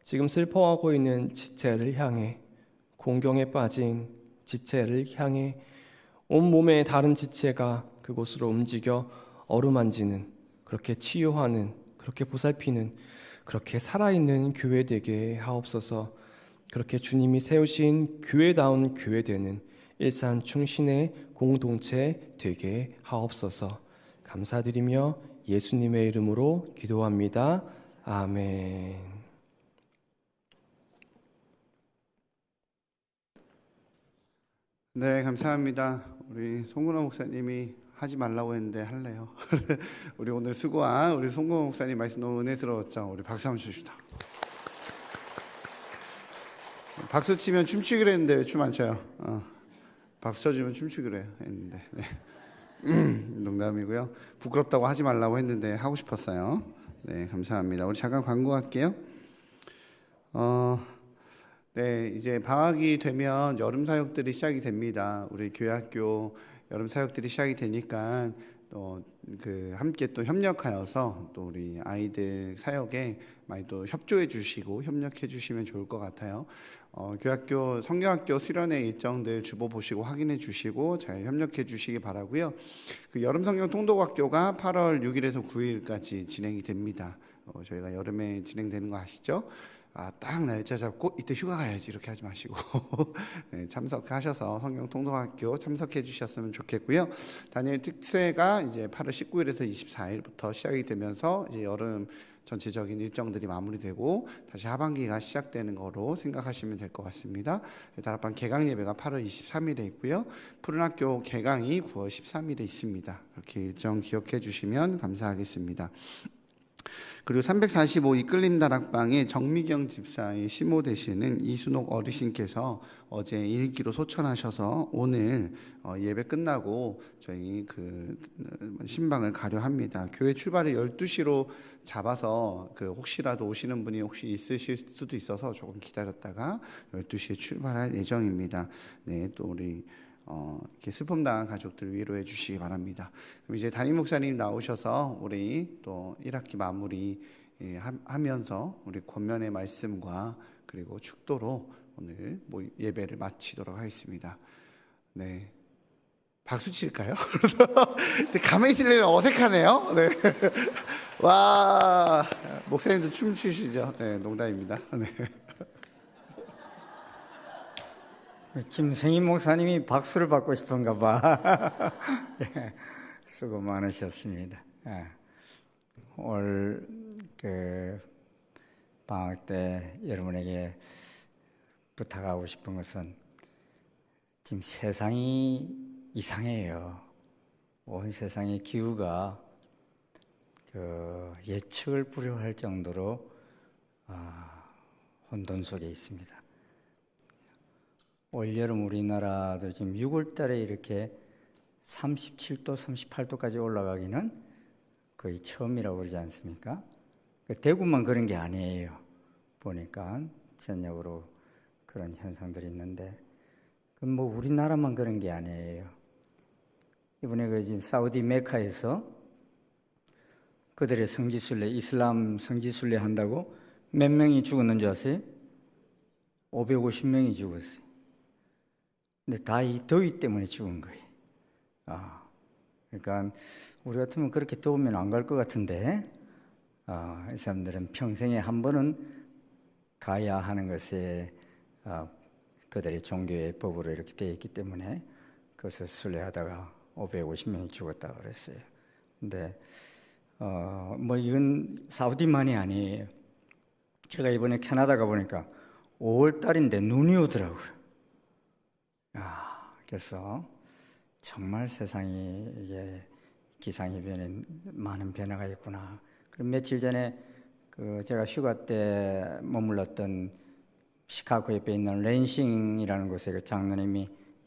지금 슬퍼하고 있는 지체를 향해, 공경에 빠진 지체를 향해 온몸의 다른 지체가 그곳으로 움직여 어루만지는, 그렇게 치유하는, 그렇게 보살피는, 그렇게 살아있는 교회 되게 하옵소서. 그렇게 주님이 세우신 교회다운 교회되는 일산 충신의 공동체 되게 하옵소서. 감사드리며 예수님의 이름으로 기도합니다. 아멘. 네, 감사합니다. 우리 송근호 목사님이 하지 말라고 했는데 할래요. 우리 오늘 수고한 우리 송근호 목사님 말씀 너무 은혜스러웠죠. 우리 박수 한번 주시다. 박수 치면 춤추기로 했는데 왜 춤 안 춰요? 박수 쳐주면 춤추기로 했는데. 네. 농담이고요. 부끄럽다고 하지 말라고 했는데 하고 싶었어요. 네, 감사합니다. 우리 잠깐 광고할게요. 네, 이제 방학이 되면 여름 사역들이 시작이 됩니다. 우리 교회학교 여름 사역들이 시작이 되니까 또 함께 또 협력하여서 또 우리 아이들 사역에 많이 또 협조해 주시고 협력해 주시면 좋을 것 같아요. 교회학교 성경학교 수련회 일정들 주보 보시고 확인해 주시고 잘 협력해 주시기 바라고요. 그 여름 성경 통독학교가 8월 6일에서 9일까지 진행이 됩니다. 저희가 여름에 진행되는 거 아시죠? 딱 날짜 잡고 이때 휴가 가야지 이렇게 하지 마시고 네, 참석하셔서 성경 통독학교 참석해 주셨으면 좋겠고요. 다니엘 특세가 이제 8월 19일에서 24일부터 시작이 되면서 이제 여름 전체적인 일정들이 마무리되고 다시 하반기가 시작되는 거로 생각하시면 될 것 같습니다. 다락방 개강 예배가 8월 23일에 있고요. 푸른 학교 개강이 9월 13일에 있습니다. 그렇게 일정 기억해 주시면 감사하겠습니다. 그리고 345 이끌림 다락방에 정미경 집사의 시모 되시는 이순옥 어르신께서 어제 일기로 소천하셔서 오늘 예배 끝나고 저희 신방을 가려 합니다. 교회 출발을 12시로 잡아서 혹시라도 오시는 분이 혹시 있으실 수도 있어서 조금 기다렸다가 12시에 출발할 예정입니다. 네, 또 우리 이렇게 슬픔당한 가족들 위로해 주시기 바랍니다. 그럼 이제 담임 목사님 나오셔서 우리 또 1학기 마무리 하면서 우리 권면의 말씀과 그리고 축도로 오늘 예배를 마치도록 하겠습니다. 네, 박수 칠까요? 가만히 있으려면 어색하네요. 네. 와, 목사님도 춤 추시죠? 네, 농담입니다. 네. 김성희 목사님이 박수를 받고 싶은가 봐. 예, 수고 많으셨습니다. 예. 올 방학 때 여러분에게 부탁하고 싶은 것은 지금 세상이 이상해요. 온 세상의 기후가 예측을 불허할 정도로 혼돈 속에 있습니다. 올여름 우리나라도 지금 6월 달에 이렇게 37도, 38도까지 올라가기는 거의 처음이라고 그러지 않습니까? 대구만 그런 게 아니에요. 보니까 전역으로 그런 현상들이 있는데, 우리나라만 그런 게 아니에요. 이번에 지금 사우디 메카에서 그들의 성지순례, 이슬람 성지순례 한다고 몇 명이 죽었는 줄 아세요? 550명이 죽었어요. 근데 다 이 더위 때문에 죽은 거예요. 그러니까 우리 같으면 그렇게 더우면 안 갈 것 같은데, 이 사람들은 평생에 한 번은 가야 하는 것에 그들의 종교의 법으로 이렇게 되어 있기 때문에 그것을 순례하다가 550명이 죽었다고 그랬어요. 근데 뭐 이건 사우디만이 아니에요. 제가 이번에 캐나다 가보니까 5월 달인데 눈이 오더라고요. 그래서 정말 세상이 이게 기상이변에 많은 변화가 있구나. 그럼 며칠 전에 제가 휴가 때 머물렀던 시카고 옆에 있는 랜싱이라는 곳에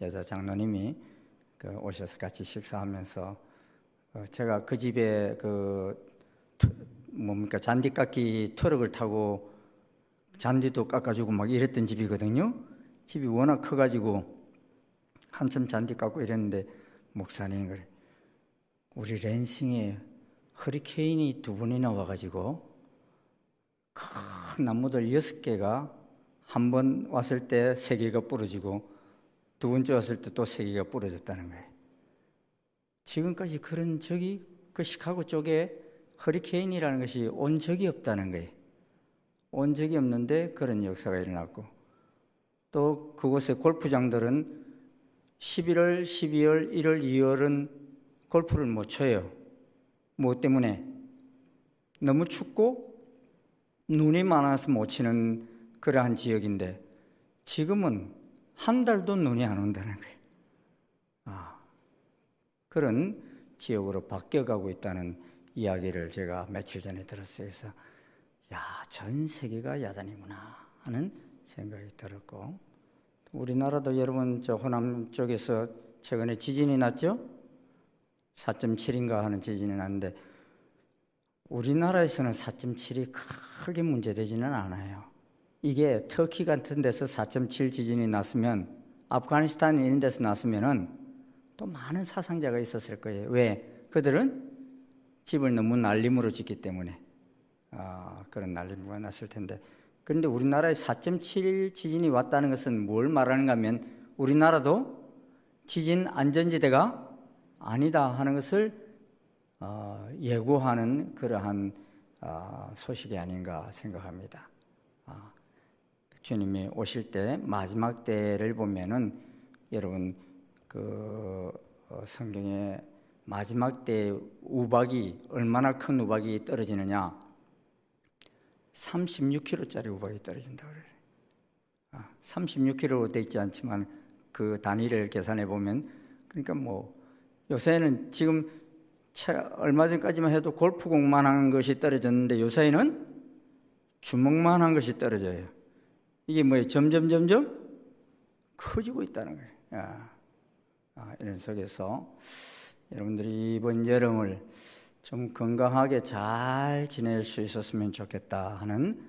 여자 장로님이 오셔서 같이 식사하면서 제가 그 집에 잔디깎기 트럭을 타고 잔디도 깎아주고 막 이랬던 집이거든요. 집이 워낙 커가지고 한참 잔디 깎고 이랬는데 목사님 그래, 우리 랜싱에 허리케인이 2번이나 와가지고 큰 나무들 6개가 한 번 왔을 때 3개가 부러지고 두 번째 왔을 때 또 3개가 부러졌다는 거예요. 지금까지 그런 적이 그 시카고 쪽에 허리케인이라는 것이 온 적이 없다는 거예요. 온 적이 없는데 그런 역사가 일어났고, 또 그곳의 골프장들은 11월, 12월, 1월, 2월은 골프를 못 쳐요. 뭐 때문에? 너무 춥고 눈이 많아서 못 치는 그러한 지역인데 지금은 한 달도 눈이 안 온다는 거예요. 그런 지역으로 바뀌어가고 있다는 이야기를 제가 며칠 전에 들었어요. 그래서 전 세계가 야단이구나 하는 생각이 들었고, 우리나라도 여러분 저 호남 쪽에서 최근에 지진이 났죠? 4.7인가 하는 지진이 났는데 우리나라에서는 4.7이 크게 문제되지는 않아요. 이게 터키 같은 데서 4.7 지진이 났으면, 아프가니스탄 이런 데서 났으면은 또 많은 사상자가 있었을 거예요. 왜? 그들은 집을 너무 날림으로 짓기 때문에 그런 날림이 났을 텐데, 그런데 우리나라에 4.7 지진이 왔다는 것은 뭘 말하는가 하면 우리나라도 지진 안전지대가 아니다 하는 것을 예고하는 그러한 소식이 아닌가 생각합니다. 주님이 오실 때 마지막 때를 보면은 여러분 성경에 마지막 때 우박이 얼마나 큰 우박이 떨어지느냐, 36kg짜리 우박이 떨어진다고 그래요. 36kg로 돼 있지 않지만 그 단위를 계산해 보면, 그러니까 뭐 요새는 지금 얼마 전까지만 해도 골프공만한 것이 떨어졌는데 요새는 주먹만한 것이 떨어져요. 이게 뭐예요? 점점 커지고 있다는 거예요. 이런 속에서 여러분들이 이번 여름을 좀 건강하게 잘 지낼 수 있었으면 좋겠다 하는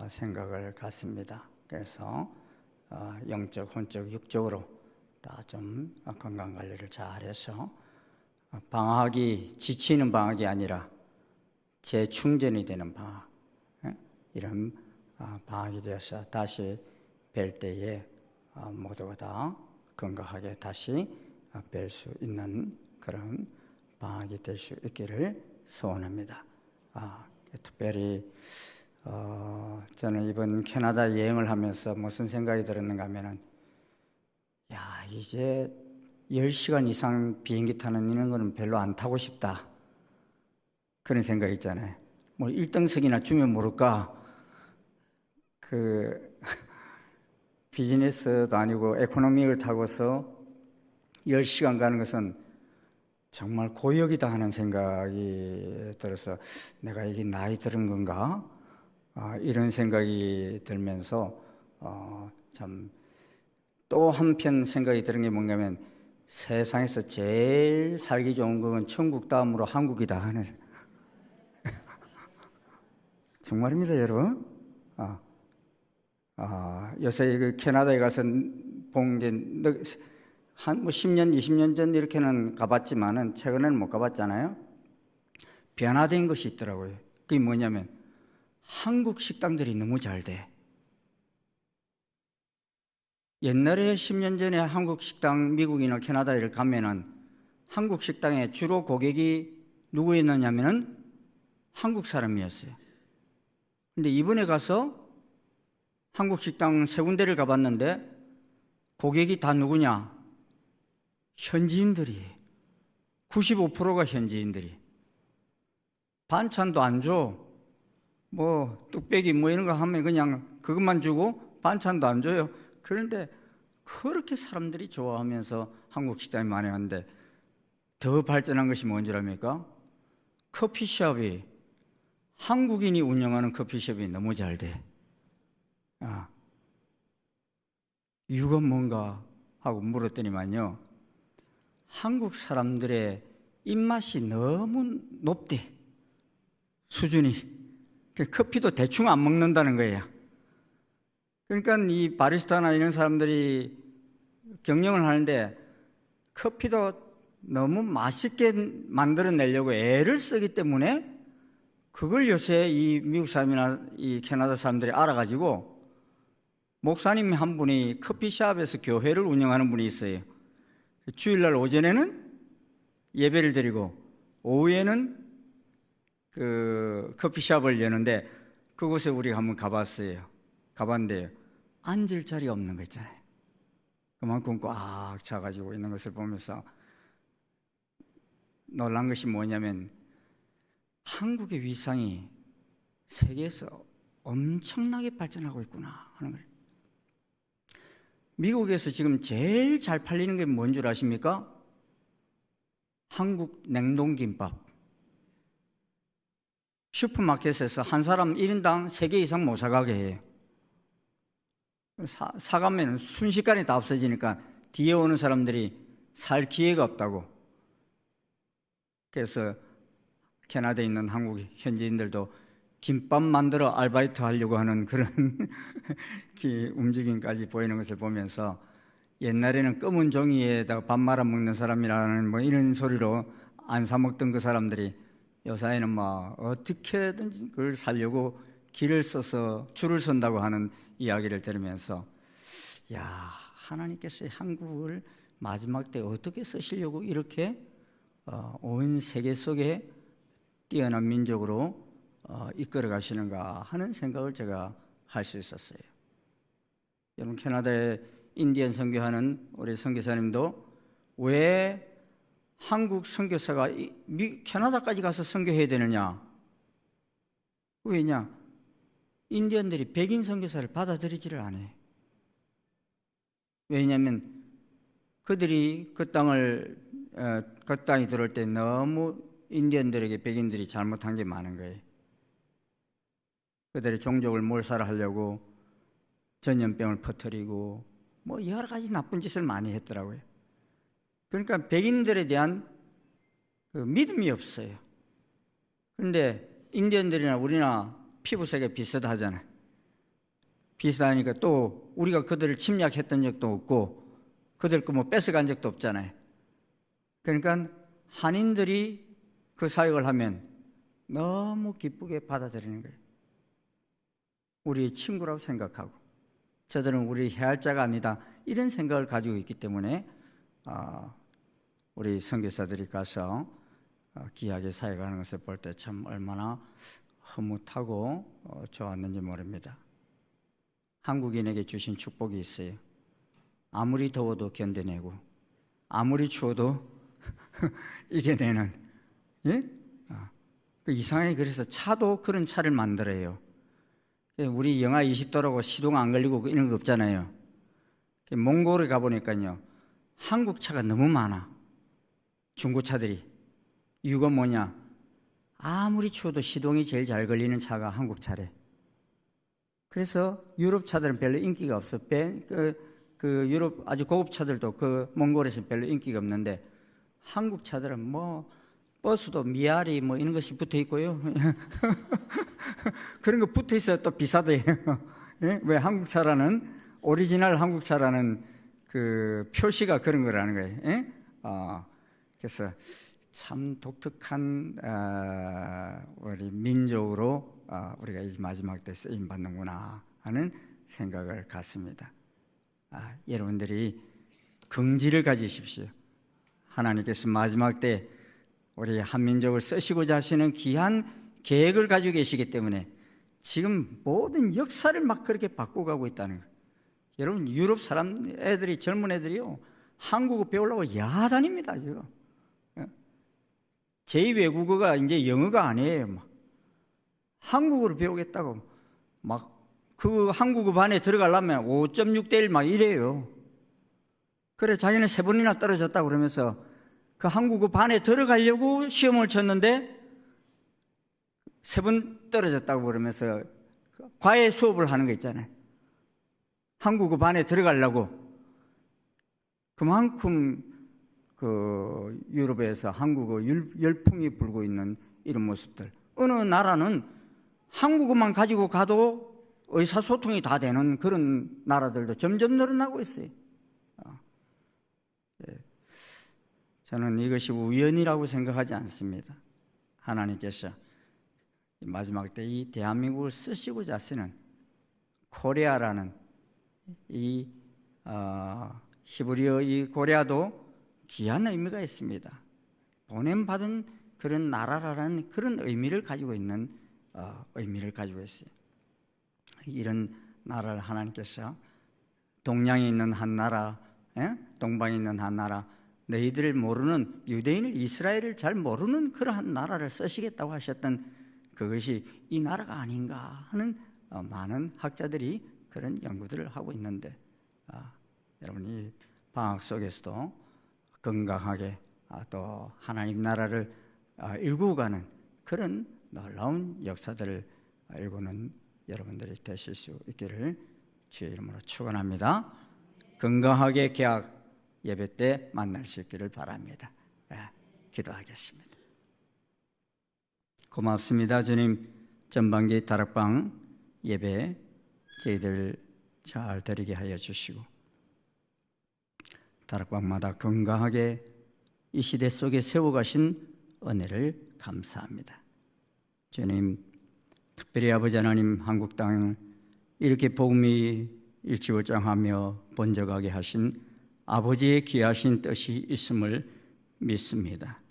생각을 갖습니다. 그래서 영적, 혼적, 육적으로 다 좀 건강 관리를 잘해서 방학이 지치는 방학이 아니라 재충전이 되는 방학, 이런 방학이 되어서 다시 뵐 때에 모두가 다 건강하게 다시 뵐 수 있는 그런 방학이 될 수 있기를 소원합니다. 특별히 저는 이번 캐나다 여행을 하면서 무슨 생각이 들었는가 하면은, 이제 10시간 이상 비행기 타는 이런 거는 별로 안 타고 싶다, 그런 생각이 있잖아요. 뭐 1등석이나 주면 모를까, 비즈니스도 아니고 에코노미를 타고서 10시간 가는 것은 정말 고역이다 하는 생각이 들어서, 내가 이게 나이 들은 건가? 이런 생각이 들면서 참 또 한편 생각이 드는 게 뭔가 하면, 세상에서 제일 살기 좋은 건 천국 다음으로 한국이다 하는 정말입니다, 여러분. 요새 그 캐나다에 가서 본 게 한 10년, 20년 전 이렇게는 가봤지만은 최근에는 못 가봤잖아요. 변화된 것이 있더라고요. 그게 뭐냐면 한국 식당들이 너무 잘 돼. 옛날에 10년 전에 한국 식당 미국이나 캐나다에 가면은 한국 식당에 주로 고객이 누구였느냐면은 한국 사람이었어요. 근데 이번에 가서 한국 식당 3군데를 가봤는데 고객이 다 누구냐? 현지인들이에요. 95%가 현지인들이. 반찬도 안 줘. 뭐 뚝배기 뭐 이런 거 하면 그냥 그것만 주고 반찬도 안 줘요. 그런데 그렇게 사람들이 좋아하면서 한국 식당이 많이 하는데 더 발전한 것이 뭔지 압니까? 커피숍이, 한국인이 운영하는 커피숍이 너무 잘 돼. 이유가 뭔가 하고 물었더니만요, 한국 사람들의 입맛이 너무 높대. 수준이. 커피도 대충 안 먹는다는 거예요. 그러니까 이 바리스타나 이런 사람들이 경영을 하는데 커피도 너무 맛있게 만들어내려고 애를 쓰기 때문에 그걸 요새 이 미국 사람이나 이 캐나다 사람들이 알아가지고, 목사님 한 분이 커피숍에서 교회를 운영하는 분이 있어요. 주일날 오전에는 예배를 드리고 오후에는 그 커피숍을 여는데, 그곳에 우리가 한번 가봤어요. 가봤는데 앉을 자리가 없는 거 있잖아요. 그만큼 꽉 차가지고 있는 것을 보면서 놀란 것이 뭐냐면, 한국의 위상이 세계에서 엄청나게 발전하고 있구나 하는 거예요. 미국에서 지금 제일 잘 팔리는 게 뭔 줄 아십니까? 한국 냉동김밥. 슈퍼마켓에서 한 사람 1인당 3개 이상 못 사가게 해요. 사가면 순식간에 다 없어지니까 뒤에 오는 사람들이 살 기회가 없다고. 그래서 캐나다에 있는 한국 현지인들도 김밥 만들어 아르바이트 하려고 하는 그런 움직임까지 보이는 것을 보면서, 옛날에는 검은 종이에다가 밥 말아 먹는 사람이라는 뭐 이런 소리로 안 사 먹던 그 사람들이 요사이는 뭐 어떻게든 그걸 살려고 길을 써서 줄을 선다고 하는 이야기를 들으면서, 야, 하나님께서 한국을 마지막 때 어떻게 쓰시려고 이렇게 온 세계 속에 뛰어난 민족으로 이끌어 가시는가 하는 생각을 제가 할 수 있었어요. 여러분, 캐나다에 인디언 선교하는 우리 선교사님도 왜 한국 선교사가 캐나다까지 가서 선교해야 되느냐? 왜냐? 인디언들이 백인 선교사를 받아들이지를 않아요. 왜냐하면 그들이 그 땅에 들어올 때 너무 인디언들에게 백인들이 잘못한 게 많은 거예요. 그들의 종족을 몰살하려고 전염병을 퍼뜨리고 뭐 여러 가지 나쁜 짓을 많이 했더라고요. 그러니까 백인들에 대한 그 믿음이 없어요. 그런데 인디언들이나 우리나 피부색이 비슷하잖아요. 비슷하니까 또 우리가 그들을 침략했던 적도 없고 그들 거 뭐 뺏어간 적도 없잖아요. 그러니까 한인들이 그 사역을 하면 너무 기쁘게 받아들이는 거예요. 우리의 친구라고 생각하고, 저들은 우리 해할 자가 아니다, 이런 생각을 가지고 있기 때문에 우리 선교사들이 가서 귀하게 사역하는 것을 볼 때 참 얼마나 흐뭇하고 좋았는지 모릅니다. 한국인에게 주신 축복이 있어요. 아무리 더워도 견뎌내고 아무리 추워도 이겨내는, 예? 이상하게 그래서 차도 그런 차를 만들어요. 우리 영하 20도라고 시동 안 걸리고 이런 거 없잖아요. 몽골에 가보니까요, 한국 차가 너무 많아. 중고차들이. 이유가 뭐냐? 아무리 추워도 시동이 제일 잘 걸리는 차가 한국 차래. 그래서 유럽 차들은 별로 인기가 없어. 그 유럽 아주 고급 차들도 그 몽골에서 별로 인기가 없는데, 한국 차들은 뭐 버스도 미아리 뭐 이런 것이 붙어 있고요. 그런 거 붙어 있어야 또 비싸대요. 예? 왜 한국 차라는, 오리지널 한국 차라는 그 표시가 그런 거라는 거예요. 예? 그래서 참 독특한 우리 민족으로 우리가 이 마지막 때 쓰임 받는구나 하는 생각을 갖습니다. 여러분들이 긍지를 가지십시오. 하나님께서 마지막 때 우리 한민족을 쓰시고자 하시는 귀한 계획을 가지고 계시기 때문에 지금 모든 역사를 막 그렇게 바꿔가고 있다는 거예요. 여러분, 유럽 사람 애들이, 젊은 애들이요, 한국어 배우려고 야단입니다. 지금 제2외국어가 이제 영어가 아니에요. 막 한국어를 배우겠다고 막 그 한국어 반에 들어가려면 5.6대 1 막 이래요. 그래 자기는 3번이나 떨어졌다고 그러면서 그 한국어 반에 들어가려고 시험을 쳤는데 3번 떨어졌다고 그러면서 과외 수업을 하는 거 있잖아요. 한국어 반에 들어가려고. 그만큼 그 유럽에서 한국어 열풍이 불고 있는 이런 모습들. 어느 나라는 한국어만 가지고 가도 의사소통이 다 되는 그런 나라들도 점점 늘어나고 있어요. 저는 이것이 우연이라고 생각하지 않습니다. 하나님께서 마지막 때 이 대한민국을 쓰시고자 쓰는 코리아라는 이 히브리어 이 고레아도 귀한 의미가 있습니다. 보냄받은 그런 나라라는 그런 의미를 가지고 있는 의미를 가지고 있어요. 이런 나라를 하나님께서 동양에 있는 한 나라, 동방에 있는 한 나라, 너희들을 모르는 유대인을 이스라엘을 잘 모르는 그러한 나라를 쓰시겠다고 하셨던 그것이 이 나라가 아닌가 하는 많은 학자들이 그런 연구들을 하고 있는데 여러분 이 방학 속에서도 건강하게 또 하나님 나라를 일구어가는 그런 놀라운 역사들을 일구는 여러분들이 되실 수 있기를 주의 이름으로 축원합니다. 건강하게 개학 예배 때 만날 수 있기를 바랍니다. 기도하겠습니다. 고맙습니다. 주님, 전반기 다락방 예배 저희들 잘 드리게 하여 주시고 다락방마다 건강하게 이 시대 속에 세워가신 은혜를 감사합니다. 주님, 특별히 아버지 하나님 한국 땅을 이렇게 복음이 일치월장하며 번져가게 하신 아버지의 귀하신 뜻이 있음을 믿습니다.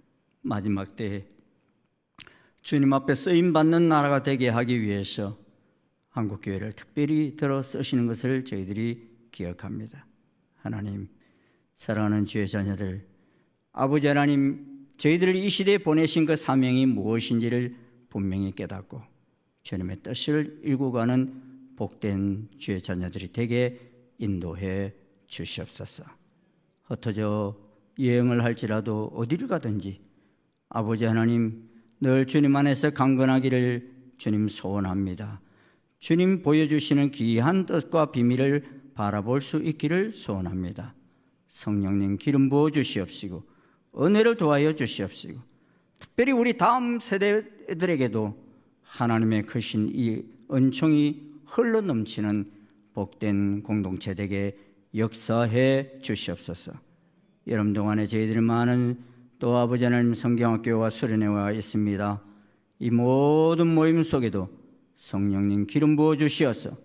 마지막 때에 주님 앞에 쓰임받는 나라가 되게 하기 위해서 한국교회를 특별히 들어 쓰시는 것을 저희들이 기억합니다. 하나님, 사랑하는 주의 자녀들, 아버지 하나님, 저희들을 이 시대에 보내신 그 사명이 무엇인지를 분명히 깨닫고 주님의 뜻을 일구가는 복된 주의 자녀들이 되게 인도해 주시옵소서. 흩어져 여행을 할지라도 어디를 가든지 아버지 하나님 늘 주님 안에서 강건하기를 주님 소원합니다. 주님 보여주시는 귀한 뜻과 비밀을 바라볼 수 있기를 소원합니다. 성령님 기름 부어 주시옵시고 은혜를 도하여 주시옵시고 특별히 우리 다음 세대들에게도 하나님의 크신 이 은총이 흘러 넘치는 복된 공동체 되게 역사해 주시옵소서. 여름 동안에 저희들이 많은 또 아버지 하나님 성경학교와 수련회와 있습니다. 이 모든 모임 속에도 성령님 기름 부어 주시어서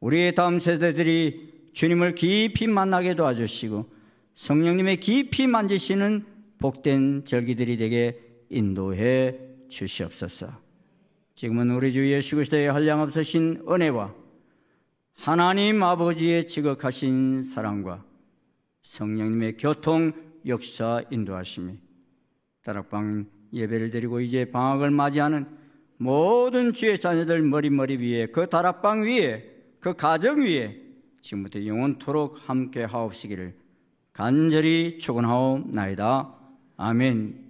우리의 다음 세대들이 주님을 깊이 만나게 도와주시고 성령님의 깊이 만지시는 복된 절기들이 되게 인도해 주시옵소서. 지금은 우리 주 예수 그리스도의 한량없으신 은혜와 하나님 아버지의 지극하신 사랑과 성령님의 교통 역사 인도하심이 다락방 예배를 드리고 이제 방학을 맞이하는 모든 주의 자녀들 머리 위에 그 다락방 위에 그 가정 위에 지금부터 영원토록 함께 하옵시기를 간절히 축원하옵나이다. 아멘.